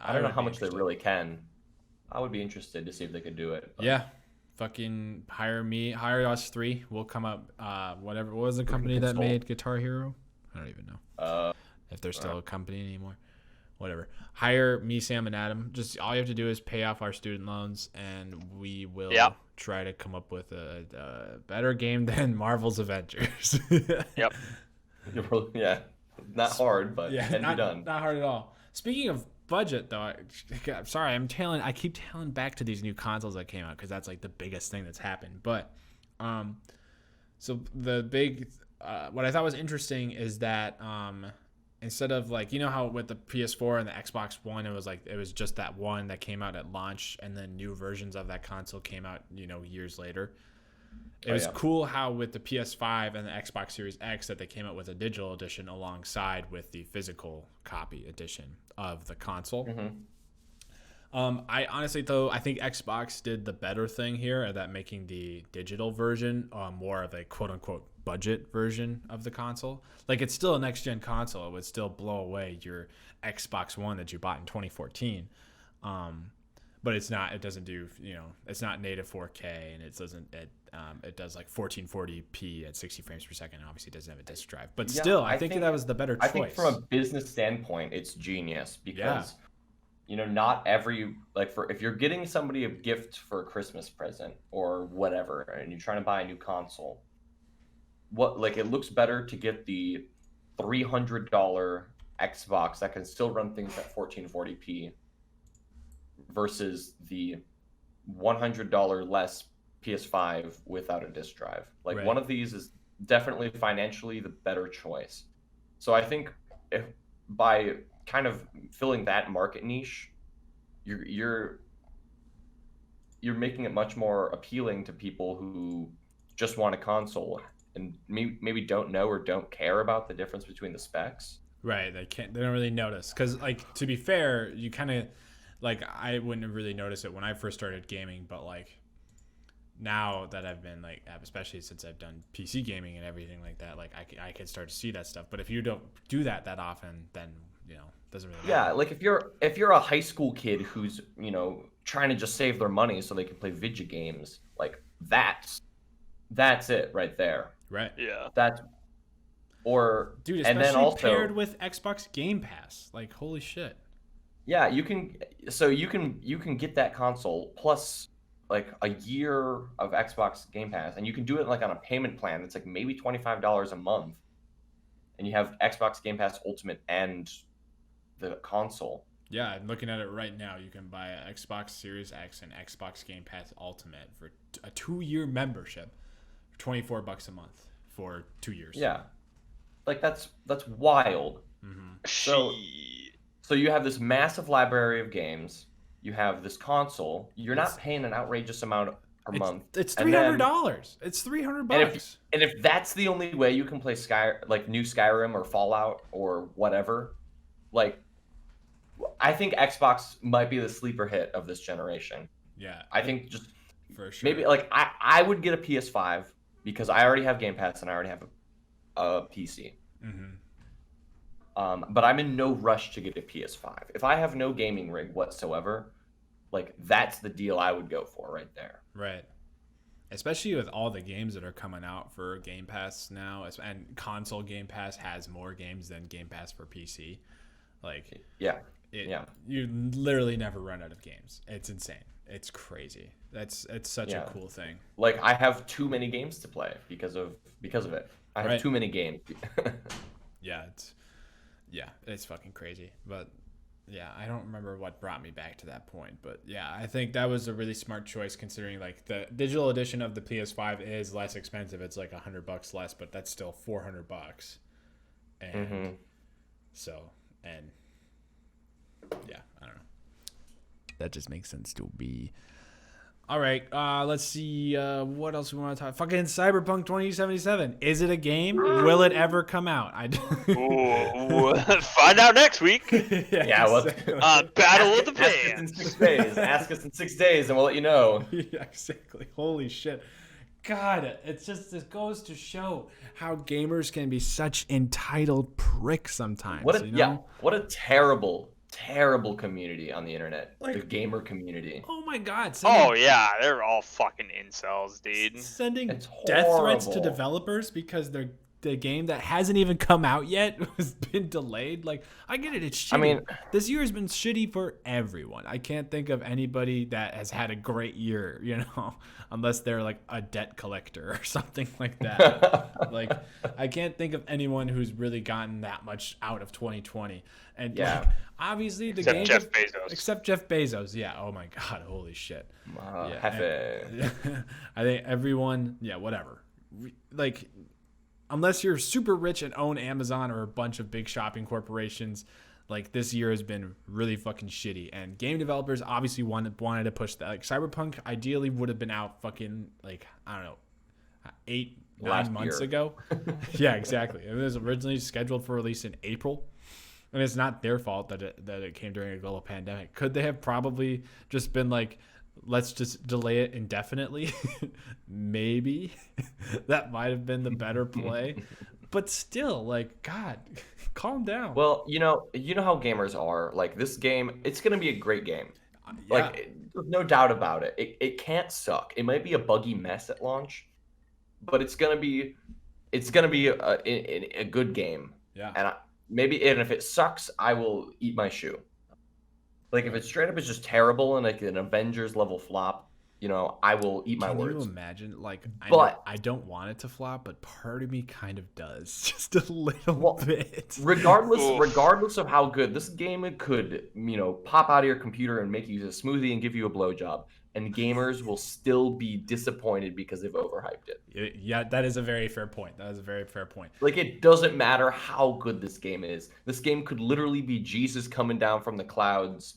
I don't know how much they really can. I would be interested to see if they could do it. But. Yeah, fucking hire us three. We'll come up. What was the company that made Guitar Hero? I don't even know. If they're still a company anymore. Whatever. Hire me, Sam, and Adam. Just all you have to do is pay off our student loans, and we will try to come up with a better game than Marvel's Avengers. Yep. Yeah. Not hard, but can be done. Not hard at all. Speaking of budget, though, I'm sorry, I keep tailing back to these new consoles that came out, because that's like the biggest thing that's happened. But so the big what I thought was interesting is that instead of like, you know how with the PS4 and the Xbox One, it was just that one that came out at launch, and then new versions of that console came out, years later. It was cool how with the PS5 and the Xbox Series X that they came out with a digital edition alongside with the physical copy edition of the console. Mm-hmm. I honestly, though, I think Xbox did the better thing here at that, making the digital version more of a quote-unquote budget version of the console. Like, it's still a next-gen console. It would still blow away your Xbox One that you bought in 2014. But it's not. It doesn't do. It's not native 4K, and it doesn't. It does like 1440p at 60 frames per second. And obviously, it doesn't have a disk drive. But still, I think that was the better choice. I think from a business standpoint, it's genius because, not every if you're getting somebody a gift for a Christmas present or whatever, and you're trying to buy a new console, it looks better to get the $300 Xbox that can still run things at 1440p. Versus the $100 less PS5 without a disk drive. One of these is definitely financially the better choice. So I think if by kind of filling that market niche, you're making it much more appealing to people who just want a console and maybe don't know or don't care about the difference between the specs. They don't really notice, because to be fair, you kind of. I wouldn't have really noticed it when I first started gaming, but now that I've been especially since I've done PC gaming and everything like that, I can start to see that stuff. But if you don't do that often, then it doesn't really matter. If you're a high school kid who's trying to just save their money so they can play video games, that's it right there. Right. Yeah. Dude, especially and then also paired with Xbox Game Pass, holy shit. Yeah, you can get that console plus a year of Xbox Game Pass, and you can do it on a payment plan. It's maybe $25 a month, and you have Xbox Game Pass Ultimate and the console. Yeah, I'm looking at it right now. You can buy an Xbox Series X and Xbox Game Pass Ultimate for a 2-year membership for $24 a month for 2 years. Yeah, that's wild. Mm-hmm. So you have this massive library of games. You have this console. You're not paying an outrageous amount per month. It's $300. It's $300. And if that's the only way you can play new Skyrim or Fallout or whatever, I think Xbox might be the sleeper hit of this generation. Yeah. I think just for sure. Maybe I would get a PS5 because I already have Game Pass and I already have a PC. Mm-hmm. But I'm in no rush to get a PS5. If I have no gaming rig whatsoever, that's the deal I would go for right there. Right. Especially with all the games that are coming out for Game Pass now, and console Game Pass has more games than Game Pass for PC. You literally never run out of games. It's insane. It's crazy. It's such a cool thing. I have too many games to play because of it. I have too many games. It's fucking crazy. But I don't remember what brought me back to that point. But I think that was a really smart choice, considering the digital edition of the PS5 is less expensive. It's $100 less, but that's still $400. And I don't know. That just makes sense to me. All right, let's see what else we want to talk. Fucking Cyberpunk 2077. Is it a game? Will it ever come out? Ooh, find out next week. Yeah, exactly. Battle of the Ask us in Bands. 6 days. Ask us in 6 days, and we'll let you know. Yeah, exactly. Holy shit. God, it's just, this goes to show how gamers can be such entitled pricks sometimes. What a you know? what a terrible community on the internet. The gamer community. Oh my God. Oh yeah, they're all fucking incels, dude. Sending It's death threats to horrible. developers because the game that hasn't even come out yet has been delayed. Like, I get it, it's shitty. I mean, this year has been shitty for everyone. I can't think of anybody that has had a great year, unless they're like a debt collector or something like that. Like, I can't think of anyone who's really gotten that much out of 2020. And Yeah. obviously the Except game Jeff Bezos. Except Jeff Bezos. Yeah. Oh my God. Holy shit. Hefe. I think everyone, whatever. Like, unless you're super rich and own Amazon or a bunch of big shopping corporations, like, this year has been really fucking shitty. And game developers obviously wanted to push that. Like, Cyberpunk ideally would have been out fucking, like, I don't know, 9 months ago. Yeah, exactly. It was originally scheduled for release in April. And it's not their fault that it came during a global pandemic. Could they have probably just been like, let's just delay it indefinitely? Maybe. That might have been the better play. But still, like, God, calm down. Well, you know how gamers are. Like, this game, it's gonna be a great game. Yeah. Like, there's no doubt about it. It can't suck. It might be a buggy mess at launch, but it's gonna be a good game. Yeah. And if it sucks, I will eat my shoe. Like, if it straight up is just terrible and like an Avengers level flop, I will eat my words. Can you imagine? Like, I don't want it to flop, but part of me kind of does, just a little bit. Regardless of how good this game, it could, pop out of your computer and make you a smoothie and give you a blowjob, and gamers will still be disappointed because they've overhyped it. Yeah, that is a very fair point. Like, it doesn't matter how good this game is. This game could literally be Jesus coming down from the clouds,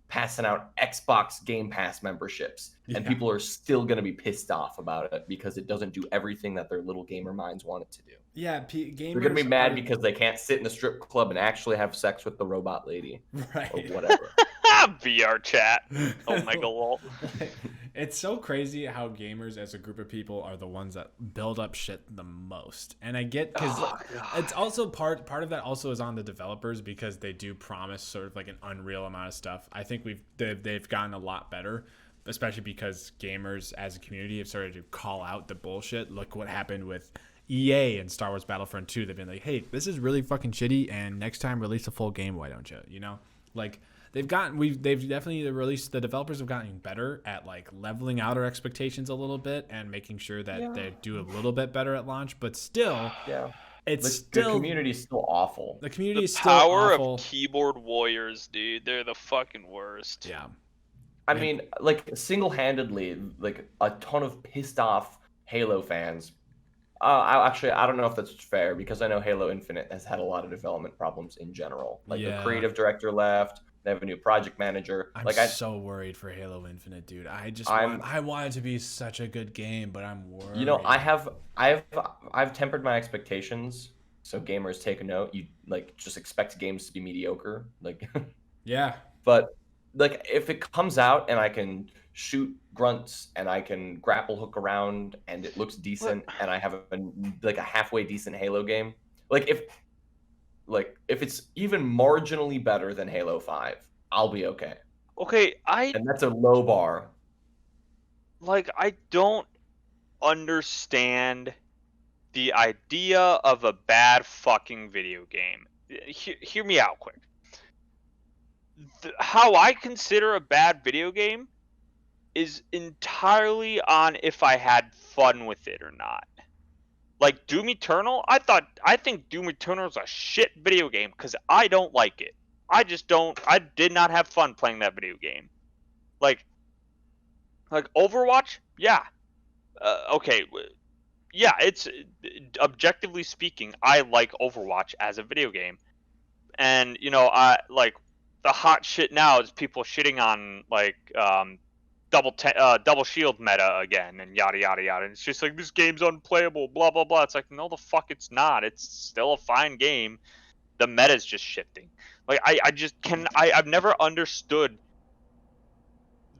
passing out Xbox Game Pass memberships, and people are still going to be pissed off about it because it doesn't do everything that their little gamer minds want it to do. Yeah, gamers They're going to be mad because they can't sit in the strip club and actually have sex with the robot lady. Right. Or whatever. VR chat. Oh my god. It's so crazy how gamers as a group of people are the ones that build up shit the most. And I get, because it's also part of that also is on the developers, because they do promise sort of like an unreal amount of stuff. I think they've gotten a lot better, especially because gamers as a community have started to call out the bullshit. Look what happened with EA and Star Wars Battlefront 2. They've been like, hey, this is really fucking shitty, and next time release a full game, why don't you? Like, they've definitely released, the developers have gotten better at like leveling out our expectations a little bit and making sure that they do a little bit better at launch, but still, the community is still awful. The community is still awful. Power of keyboard warriors, dude. They're the fucking worst. Yeah. I mean, like, single-handedly, like, a ton of pissed off Halo fans. I don't know if that's fair, because I know Halo Infinite has had a lot of development problems in general. Like, the creative director left. They have a new project manager. I'm so worried for Halo Infinite, dude. I want it to be such a good game, but I'm worried. I've tempered my expectations, so gamers take a note. You just expect games to be mediocre, yeah. But if it comes out and I can shoot grunts and I can grapple hook around and it looks decent and I have a halfway decent Halo game, if it's even marginally better than Halo 5, I'll be okay. Okay, and that's a low bar. I don't understand the idea of a bad fucking video game. Hear me out quick. How I consider a bad video game is entirely on if I had fun with it or not. Like Doom Eternal, I think Doom Eternal is a shit video game because I don't like it. I did not have fun playing that video game. Like Overwatch, yeah. Okay, yeah, it's objectively speaking, I like Overwatch as a video game. And, the hot shit now is people shitting on like double shield meta again and yada yada yada. And it's just like this game's unplayable, blah blah blah. It's like no, the fuck, it's not. It's still a fine game. The meta's just shifting. Like I've never understood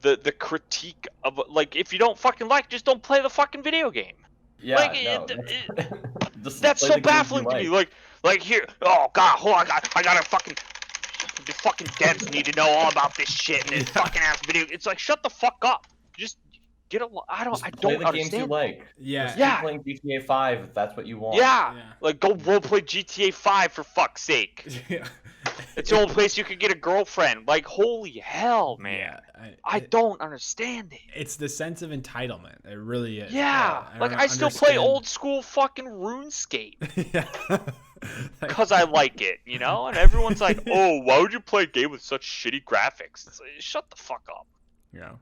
the critique of like if you don't fucking like, just don't play the fucking video game. Yeah, Like no, that's so baffling to me. Like here, oh god, hold on, I gotta fucking. The fucking devs need to know all about this shit and this fucking ass video. It's like shut the fuck up. Just get a. I don't play the understand. games you like. Yeah. Keep playing GTA 5 if that's what you want. Yeah. Yeah. Like go roleplay GTA 5 for fuck's sake. Yeah. It's the only place you could get a girlfriend. Like holy hell, man. Yeah, I don't understand it. It's the sense of entitlement. It really is. Yeah. don't Like I still play understand- old school fucking RuneScape. Yeah. Because I like it, you know? And everyone's like, oh, why would you play a game with such shitty graphics? It's like, shut the fuck up. Yeah.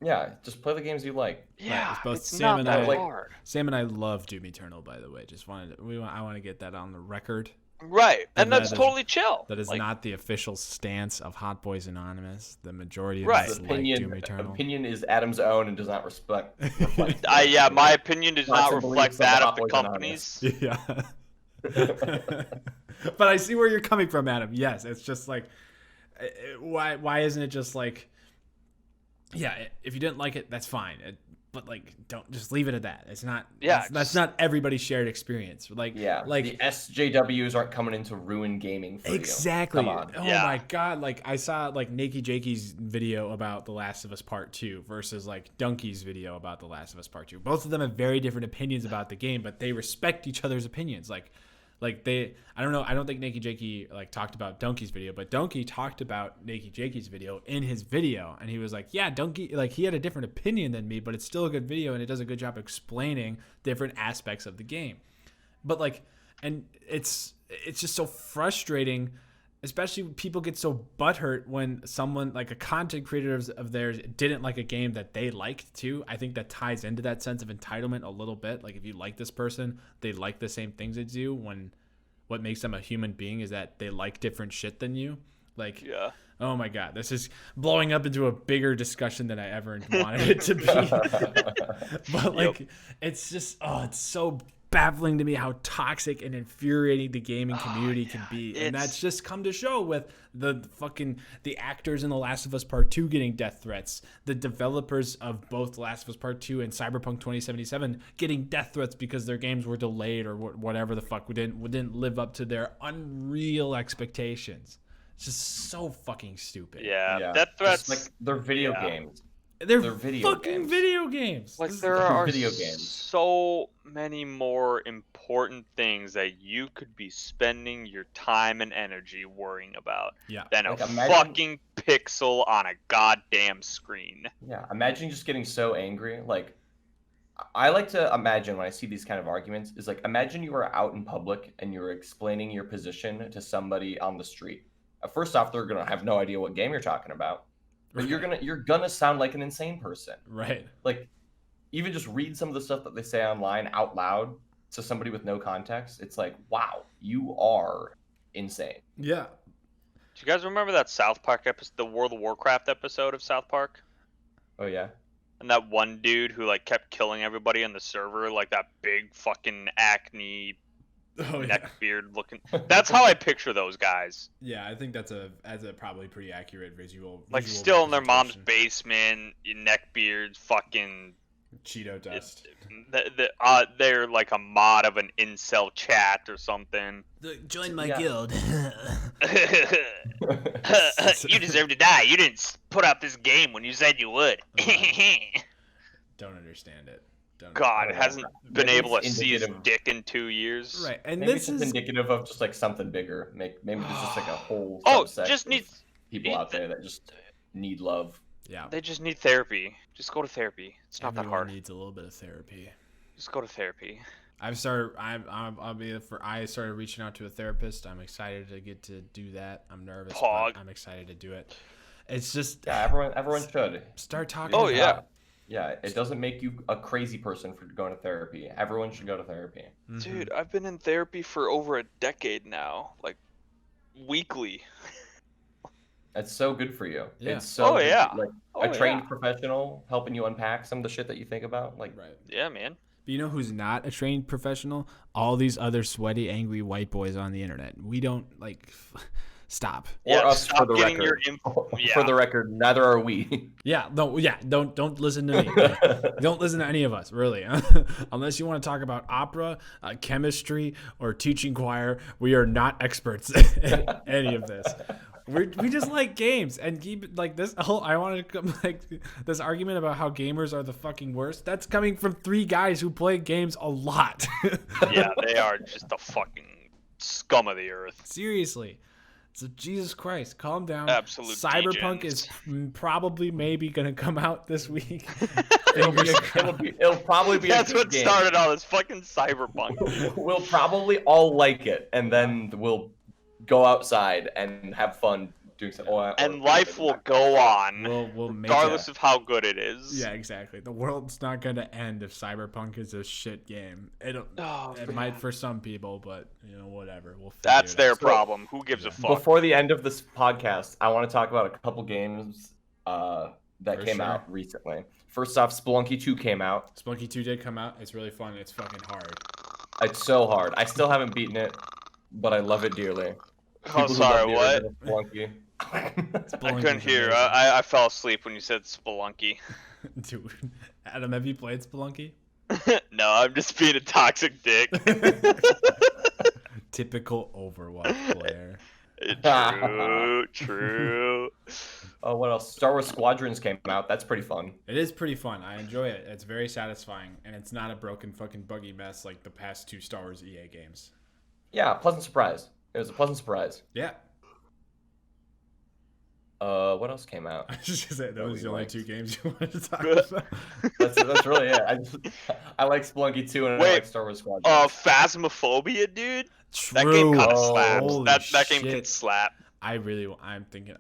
Yeah, just play the games you like. Yeah, it's both it's Sam not and that I- hard. Sam and I love Doom Eternal, by the way. Just wanted I want to get that on the record. Right, and that that's is- totally chill. That is Like, not the official stance of Hot Boys Anonymous. The majority of Right. us His like Doom Eternal. opinion is Adam's own and does not reflect. yeah, my opinion does Thoughts not and reflect beliefs of the that Hot of the Boys companies. Yeah. But I see where you're coming from, Adam. Yes, it's just like, why isn't it just like, yeah, if you didn't like it, that's fine. But like, don't just leave it at that. It's not. Yeah, that's not everybody's shared experience. Like, Yeah, like the SJWs aren't coming in to ruin gaming for exactly. you. Come on. Oh Yeah. my god! Like I saw like Nakey Jakey's video about The Last of Us Part 2 versus like Donkey's video about The Last of Us Part 2. Both of them have very different opinions about the game, but they respect each other's opinions. Like they, I don't know. I don't think Nakey Jakey like talked about Donkey's video, but Donkey talked about Nakey Jakey's video in his video, and he was like, "Yeah, Donkey, like he had a different opinion than me, but it's still a good video, and it does a good job explaining different aspects of the game." But like, and it's just so frustrating, especially when people get so butthurt when someone like a content creator of theirs didn't like a game that they liked too. I think that ties into that sense of entitlement a little bit. Like if you like this person, they like the same things as you, when what makes them a human being is that they like different shit than you. Like, Yeah. oh my God, this is blowing up into a bigger discussion than I ever wanted it to be. But like, it's just, it's so baffling to me how toxic and infuriating the gaming community can be. And that's just come to show with the actors in The Last of Us Part 2 getting death threats, the developers of both The Last of Us Part 2 and Cyberpunk 2077 getting death threats because their games were delayed or whatever the fuck, didn't live up to their unreal expectations. It's just so fucking stupid. Yeah, death threats. Just like they're video games. They're video fucking games. video games. Like This is- there are video games. so many more important things that you could be spending your time and energy worrying about Yeah. than Like, a imagine- fucking pixel on a goddamn screen. Yeah, imagine just getting so angry. Like, I like to imagine when I see these kind of arguments is like, imagine you were out in public and you were explaining your position to somebody on the street. First off, they're gonna have no idea what game you're talking about, but you're gonna sound like an insane person. Right. Like, even just read some of the stuff that they say online out loud to somebody with no context. It's like, wow, you are insane. Yeah. Do you guys remember that South Park episode, the World of Warcraft episode of South Park? Oh yeah. And that one dude who like kept killing everybody on the server, like that big fucking acne Oh yeah. neck beard looking. That's how I picture those guys. Yeah, I think that's a probably pretty accurate visual. Like visual still in their mom's representation. basement, neck beards, fucking. Cheeto dust. They're like a mod of an incel chat or something. Join my guild. You deserve to die. You didn't put out this game when you said you would. Don't understand it. Don't God, hasn't been Maybe able to it's see his indicative- dick in 2 years. Right, and Maybe this it's is indicative of just like something bigger. Maybe there's just like a whole Oh, subset just of needs. people out there that just need love. yeah. They just need therapy. Just go to therapy. It's not that Everyone hard. needs a little bit of therapy. Just go to therapy. I started reaching out to a therapist. I'm excited to get to do that. I'm nervous, Pog. but I'm excited to do it. It's just Yeah, everyone should. start talking. Oh, about yeah. it. Yeah, it doesn't make you a crazy person for going to therapy. Everyone should go to therapy. Mhm. Dude, I've been in therapy for over a decade now. Like, weekly. That's so good for you. Yeah. It's so good. Yeah. Like a trained professional helping you unpack some of the shit that you think about. Like, right. Yeah, man. But you know who's not a trained professional? All these other sweaty, angry white boys on the internet. We don't stop. Or us stop for the getting record. Yeah. For the record, neither are we. Yeah, no, yeah. Don't listen to me. Don't listen to any of us, really, unless you want to talk about opera, chemistry, or teaching choir. We are not experts in any of this. We just like games and keep it like this. I wanted to come this argument about how gamers are the fucking worst. That's coming from 3 guys who play games a lot. Yeah, they are just the fucking scum of the earth. Seriously. So Jesus Christ, calm down. Absolute Cyberpunk degens. is probably maybe gonna come out this week. It'll probably be. That's a good what game. started all this fucking Cyberpunk. We'll probably all like it, and then we'll go outside and have fun doing something. And life will go on, We'll make regardless of how good it is. Yeah, exactly. The world's not gonna end if Cyberpunk is a shit game. It might for some people, but whatever. We'll. That's their out. problem. Who gives a fuck? Before the end of this podcast, I want to talk about a couple games that came out recently. First off, Spelunky 2 came out. Spelunky 2 did come out. It's really fun. It's fucking hard. It's so hard. I still haven't beaten it, but I love it dearly. Oh, sorry, what? Spelunky. I couldn't hear. I fell asleep when you said Spelunky. Dude, Adam, have you played Spelunky? No, I'm just being a toxic dick. Typical Overwatch player. True. Oh, what else? Star Wars Squadrons came out. That's pretty fun. It is pretty fun. I enjoy it. It's very satisfying, and it's not a broken fucking buggy mess like the past 2 Star Wars EA games. Yeah, pleasant surprise. It was a pleasant surprise. Yeah. What else came out? I was just gonna say those are the only 2 games you wanted to talk Good. about. That's really it. I like Spelunky 2 and I like Star Wars Squadrons. Phasmophobia, dude. True. That game kind of Oh, slaps. holy That game can shit. slap. I've been thinking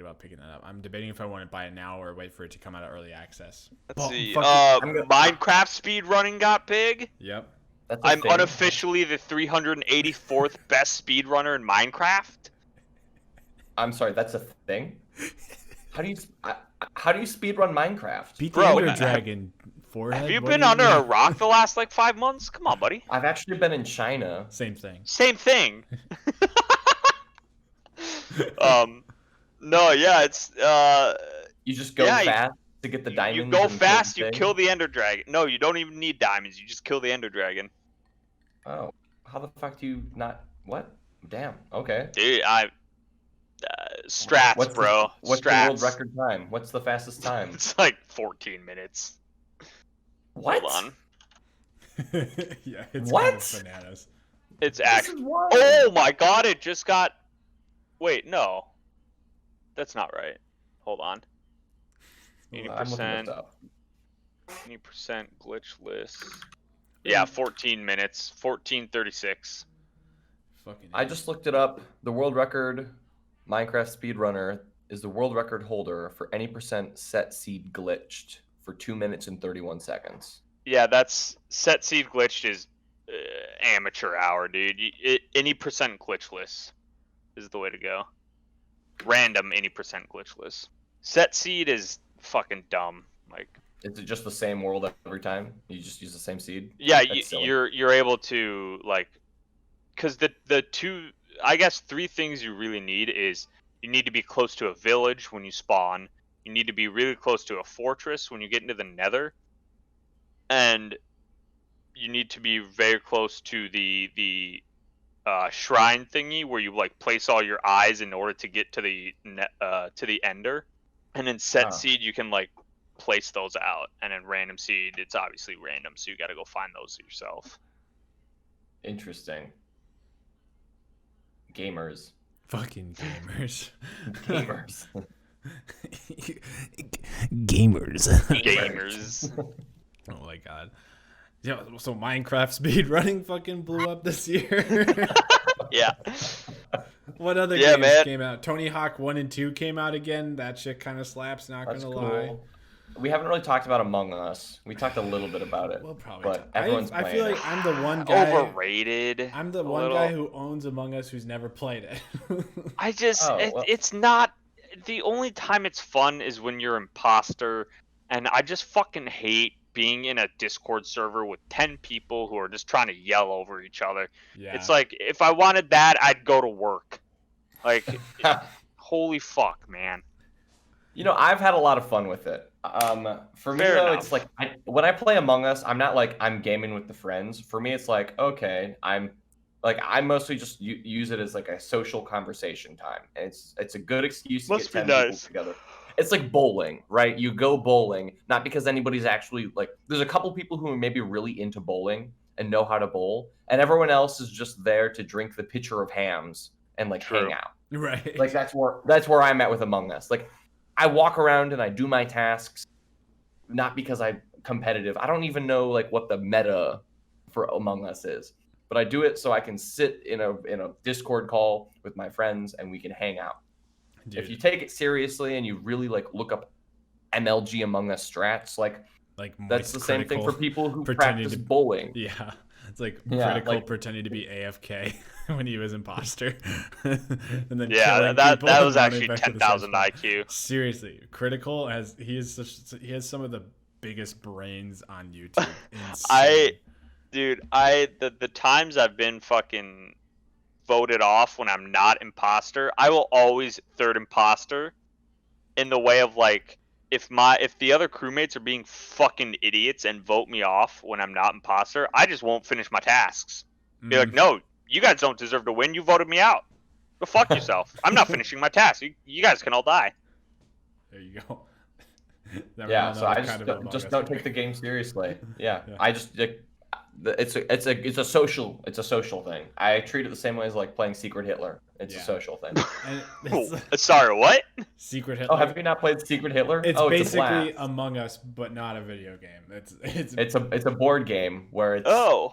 about picking that up. I'm debating if I want to buy it now or wait for it to come out of early access. Let's see. fucking- Minecraft speedrunning got big. Yep. That's a I'm thing. unofficially the 384th best speedrunner in Minecraft. I'm sorry, that's a thing? How do you speedrun Minecraft? Beat the Bro, Ender Dragon. Forehead. Have you what been do you under mean? a rock the last 5 months? Come on, buddy. I've actually been in China. Same thing. Same thing. No, yeah, it's You just go Yeah, fast to get the diamonds. you go and kill fast, the you thing? kill the Ender Dragon. No, you don't even need diamonds. You just kill the Ender Dragon. Oh, how the fuck do you not? What? Damn. Okay. Dude, strats, bro. What's strats. the world record time? What's the fastest time? It's like 14 minutes. What? Hold on. Yeah, it's What? kind of bananas. It's This actually. is wild. Oh my god! It just got. Wait, no. That's not right. Hold on. I'm looking this 80%. up. 20% glitchless. Yeah, 14 minutes. 14:36. Fucking. I just looked it up. The world record Minecraft speedrunner is the world record holder for any percent set seed glitched for 2 minutes and 31 seconds. Yeah, that's set seed glitched is amateur hour, dude. Any percent glitchless is the way to go. Random any percent glitchless. Set seed is fucking dumb. Like, Is it just the same world every time? You just use the same seed? yeah, That's silly. you're able to like, because the 3 things you really need is you need to be close to a village when you spawn. You need to be really close to a fortress when you get into the Nether, and you need to be very close to the shrine thingy where you like place all your eyes in order to get to the Ender. And in set seed you can like place those out, and in random seed it's obviously random, so you got to go find those yourself. Interesting. Gamers. Fucking gamers. Gamers. Gamers. Gamers. Oh my god. Yeah, so Minecraft speedrunning fucking blew up this year. Yeah. What other Yeah, games man. came out? Tony Hawk 1 and 2 came out again. That shit kind of slaps, not That's gonna cool. lie. We haven't really talked about Among Us. We talked a little bit about it. We'll probably but talk. everyone's I playing feel it. like I'm the one guy. Overrated. I'm the a one little. guy who owns Among Us who's never played it. I just Oh, well. it's not the only time it's fun is when you're imposter, and I just fucking hate being in a Discord server with 10 people who are just trying to yell over each other. Yeah. It's like, if I wanted that, I'd go to work. Like, holy fuck, man. You know, I've had a lot of fun with it. For me, Fair though, enough. it's like when I play Among Us, I'm not like I'm gaming with the friends. For me, it's like, okay, I mostly just use it as like a social conversation time, and it's a good excuse to Must get be 10 people nice. together. It's like bowling, right? You go bowling not because anybody's actually like. There's a couple people who are maybe really into bowling and know how to bowl, and everyone else is just there to drink the pitcher of hams and like True. hang out. Right. Like that's where I'm at with Among Us. Like I walk around and I do my tasks, not because I'm competitive. I don't even know like what the meta for Among Us is, but I do it so I can sit in a Discord call with my friends and we can hang out. Dude, If you take it seriously and you really like look up MLG Among Us strats, like that's the same thing for people who practice bowling. Yeah. It's like Yeah, critical like- pretending to be AFK when he was imposter. And then Yeah, killing that people that and was running actually back to the 10,000 same spot. IQ. Seriously, critical he has some of the biggest brains on YouTube. Insane. The times I've been fucking voted off when I'm not imposter, I will always third imposter in the way of like, if the other crewmates are being fucking idiots and vote me off when I'm not imposter, I just won't finish my tasks. Be like, no, you guys don't deserve to win. You voted me out. Go fuck yourself. I'm not finishing my task. You guys can all die. There you go. Yeah, so I just don't take the game seriously. Yeah, Yeah. I just like, it's a social thing. I treat it the same way as like playing Secret Hitler. It's Yeah. a social thing. And it's Sorry, what? Secret Hitler. Oh, have you not played Secret Hitler? It's oh, basically it's a blast. Among Us, but not a video game. It's a board game where it's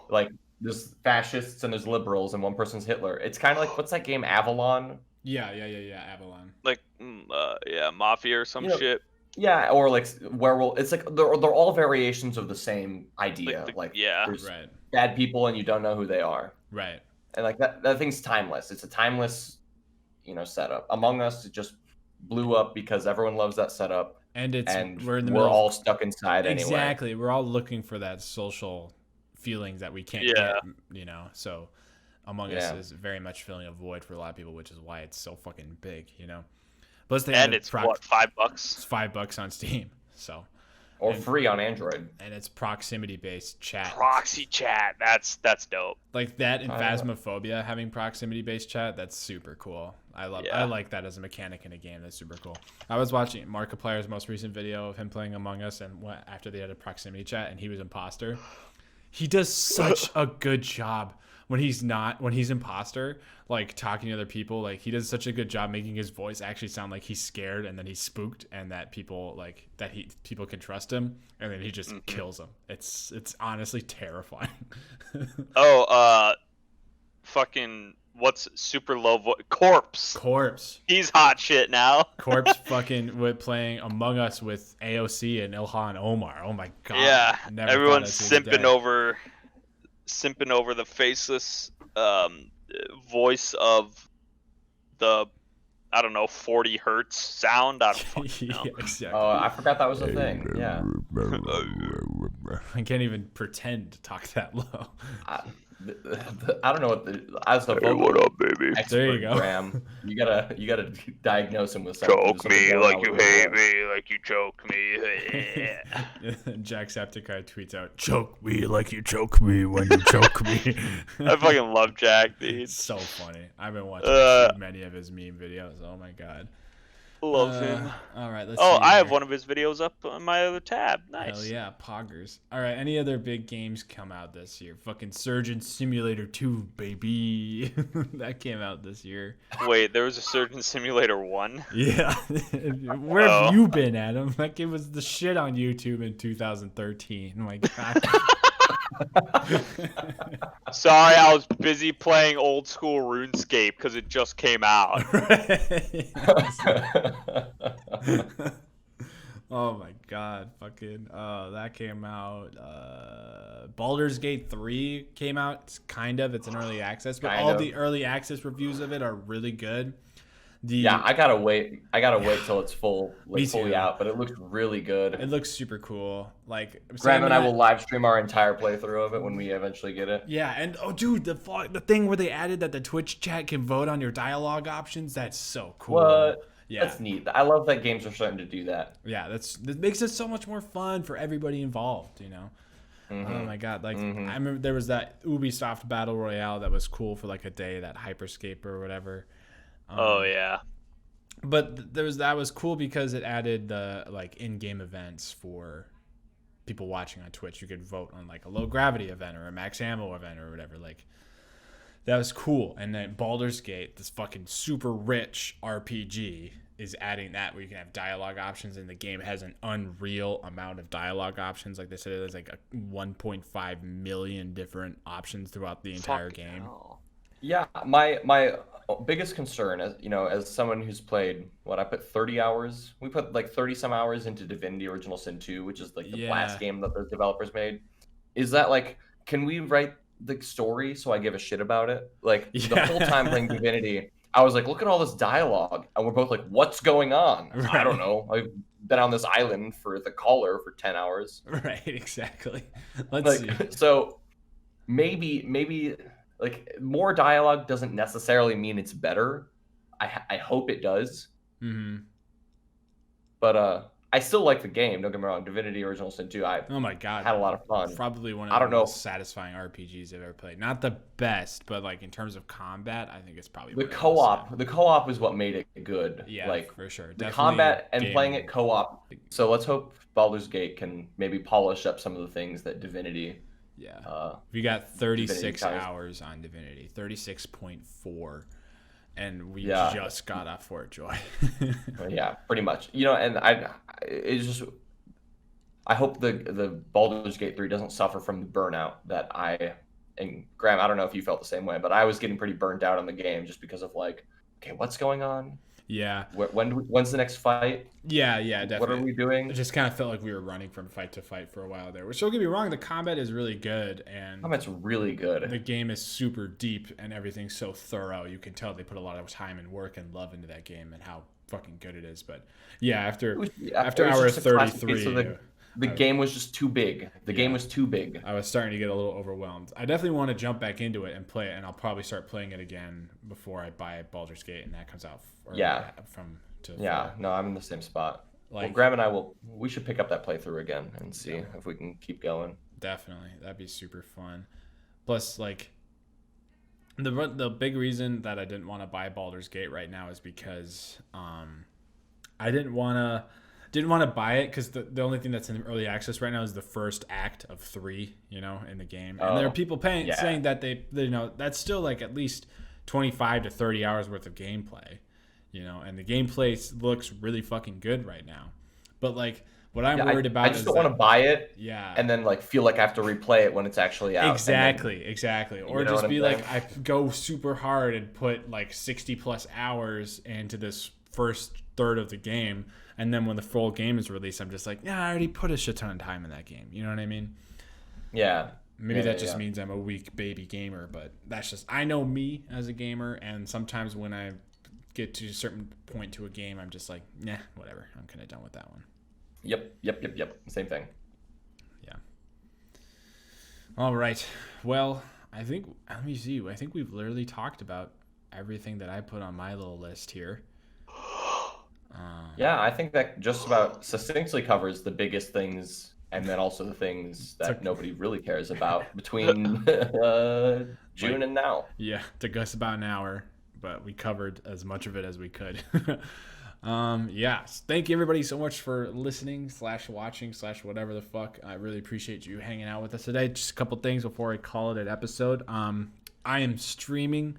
like there's fascists and there's liberals and one person's Hitler. It's kind of like, what's that game, Avalon? yeah, Avalon. Like, Mafia or some shit. Yeah, or like werewolf. It's like they're all variations of the same idea. Yeah. There's Right. bad people and you don't know who they are. Right. And like that thing's timeless. It's a timeless, setup. Among Us, it just blew up because everyone loves that setup. And We're all stuck inside anyway. Exactly. We're all looking for that social feelings that we can't get, So Among Us is very much filling a void for a lot of people, which is why it's so fucking big, Plus they it's what, $5? It's $5 on Steam. So or free on Android. And it's proximity based chat. Proxy chat. That's dope. Like that in Phasmophobia having proximity based chat, that's super cool. I like that as a mechanic in a game. That's super cool. I was watching Markiplier's most recent video of him playing Among Us, and after they had a proximity chat and he was imposter. He does such a good job when he's imposter, like talking to other people. Like he does such a good job making his voice actually sound like he's scared and then he's spooked and that people people can trust him, and then he just kills them. It's honestly terrifying. Fucking what's super low voice? Corpse. He's hot shit now. Corpse fucking with playing Among Us with AOC and Ilhan Omar. Oh my god. Yeah. Everyone's simping over the faceless voice of the 40 hertz sound. I don't fucking know. Yeah, exactly. Oh, I forgot that was a thing. Yeah. I can't even pretend to talk that low. I don't know as the vocal what up, baby? expert, There you go. Graham, you gotta diagnose him with something. Choke me like you hate me, like you choke me. Jacksepticeye tweets out, "Choke me like you choke me when you choke me." I fucking love Jack, dude. It's so funny. I've been watching so many of his meme videos. Oh my god. Love him. All right, let's see I have here. one of his videos up on my other tab. Nice. Hell yeah, poggers. All right, any other big games come out this year? Fucking Surgeon Simulator 2, baby. That came out this year. Wait, there was a Surgeon Simulator 1? Yeah. Where have you been, Adam? That game was the shit on YouTube in 2013. Oh my god. Sorry, I was busy playing old school RuneScape because it just came out. Oh my god, fucking that came out. Baldur's Gate 3 came out. It's in early access, but all the early access reviews of it are really good. Yeah, I gotta wait. Till it's fully too. out. But it looks really good. It looks super cool. Like Graham and I will live stream our entire playthrough of it when we eventually get it. Yeah, and dude, the thing where they added that the Twitch chat can vote on your dialogue options, that's so cool. What? Yeah, that's neat. I love that games are starting to do that. Yeah, that makes it so much more fun for everybody involved. Mm-hmm. Oh my god, like I remember there was that Ubisoft Battle Royale that was cool for like a day, that Hyperscape or whatever. Oh yeah. But that was cool because it added the like in-game events for people watching on Twitch. You could vote on like a low gravity event or a max ammo event or whatever. Like that was cool. And then Baldur's Gate, this fucking super rich RPG, is adding that where you can have dialogue options, and the game has an unreal amount of dialogue options. Like they said, there's like 1.5 million different options throughout the entire game. Hell. Yeah, my biggest concern, as someone who's played, I put 30 hours. We put like 30 some hours into Divinity Original Sin 2, which is like the last game that the developers made. Is that like, can we write the story so I give a shit about it? Like the whole time playing Divinity, I was like, look at all this dialogue, and we're both like, what's going on? Right. I don't know. I've been on this island for the caller for 10 hours. Right, exactly. Let's see. So maybe like more dialogue doesn't necessarily mean it's better. I hope it does. Mm-hmm. But I still like the game. Don't get me wrong. Divinity Original Sin 2. Oh my god, had a lot of fun. Probably one of the most satisfying RPGs I've ever played. Not the best, but like in terms of combat, I think it's probably the co-op. The co-op is what made it good. Yeah, like for sure. The combat and playing it co-op. So let's hope Baldur's Gate can maybe polish up some of the things that Divinity. Yeah. We got 36 hours on Divinity, 36.4. And we just got off Fort Joy. Yeah, pretty much. And I hope the Baldur's Gate 3 doesn't suffer from the burnout that and Graham, I don't know if you felt the same way, but I was getting pretty burnt out on the game just because of like, okay, what's going on? Yeah. When's the next fight? Yeah, definitely. What are we doing? It just kind of felt like we were running from fight to fight for a while there. Which, don't get me wrong, the combat is really good, and combat's really good. The game is super deep, and everything's so thorough. You can tell they put a lot of time and work and love into that game, and how fucking good it is. But yeah, after hour 33. The game was just too big. The game was too big. I was starting to get a little overwhelmed. I definitely want to jump back into it and play it, and I'll probably start playing it again before I buy Baldur's Gate, and that comes out. No, I'm in the same spot. Well, Graham and I we should pick up that playthrough again and see if we can keep going. Definitely, that'd be super fun. Plus, like the big reason that I didn't want to buy Baldur's Gate right now is because I didn't want to buy it because the only thing that's in early access right now is the first act of 3, in the game. And there are people saying that they that's still like at least 25 to 30 hours worth of gameplay, and the gameplay looks really fucking good right now. But like what I'm worried about is I just don't want to buy it. Yeah. And then like feel like I have to replay it when it's actually out. Exactly. Or just be like, I go super hard and put like 60 plus hours into this first third of the game, and then when the full game is released, I'm just like, I already put a shit ton of time in that game. You know what I mean? Yeah. Maybe that just means I'm a weak baby gamer, but that's just, I know me as a gamer, and sometimes when I get to a certain point to a game, I'm just like, nah, whatever. I'm kind of done with that one. Yep. Same thing. Yeah. All right. Well, let me see. I think we've literally talked about everything that I put on my little list here. Yeah, I think that just about succinctly covers the biggest things, and then also the things that nobody really cares about between June and now. Yeah, it took us about an hour, but we covered as much of it as we could. Thank you everybody so much for listening / watching / whatever the fuck. I really appreciate you hanging out with us today. Just a couple things before I call it an episode. I am streaming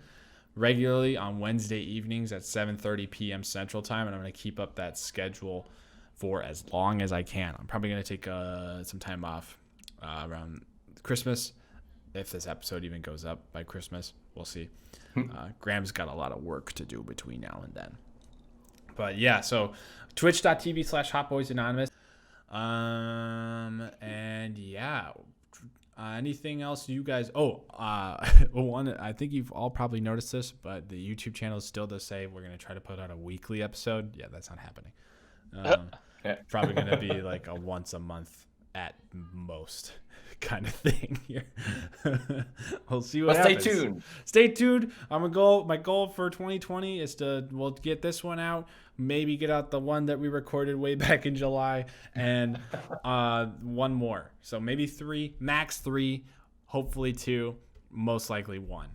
regularly on Wednesday evenings at 7:30 p.m. Central Time, and I'm going to keep up that schedule for as long as I can. I'm probably going to take some time off around Christmas, if this episode even goes up by Christmas. We'll see. Graham's got a lot of work to do between now and then. But yeah, so twitch.tv/HotBoysAnonymous. And yeah, Anything else you guys? One. I think you've all probably noticed this, but the YouTube channel still does say we're gonna try to put out a weekly episode. Yeah, that's not happening. Probably gonna be like a once a month at most kind of thing here. We'll see what happens. Stay tuned. Stay tuned. My goal for 2020 is we'll get this one out, maybe get out the one that we recorded way back in July, and one more. So maybe 3, max 3, hopefully 2, most likely 1.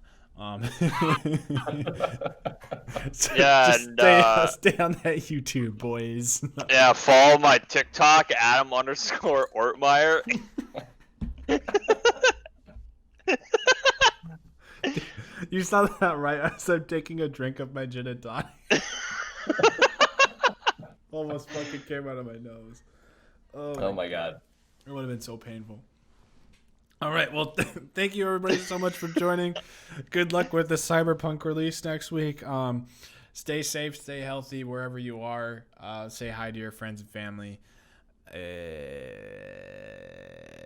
So yeah, and, stay on that YouTube, boys. Yeah, follow my TikTok, Adam_Ortmeyer. You saw that right? As I'm taking a drink of my gin and tonic. Almost fucking came out of my nose. Oh my god. It would have been so painful. All right, well, thank you everybody so much for joining. Good luck with the Cyberpunk release next week. Stay safe, stay healthy wherever you are. Say hi to your friends and family.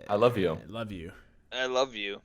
I love you. I love you. I love you.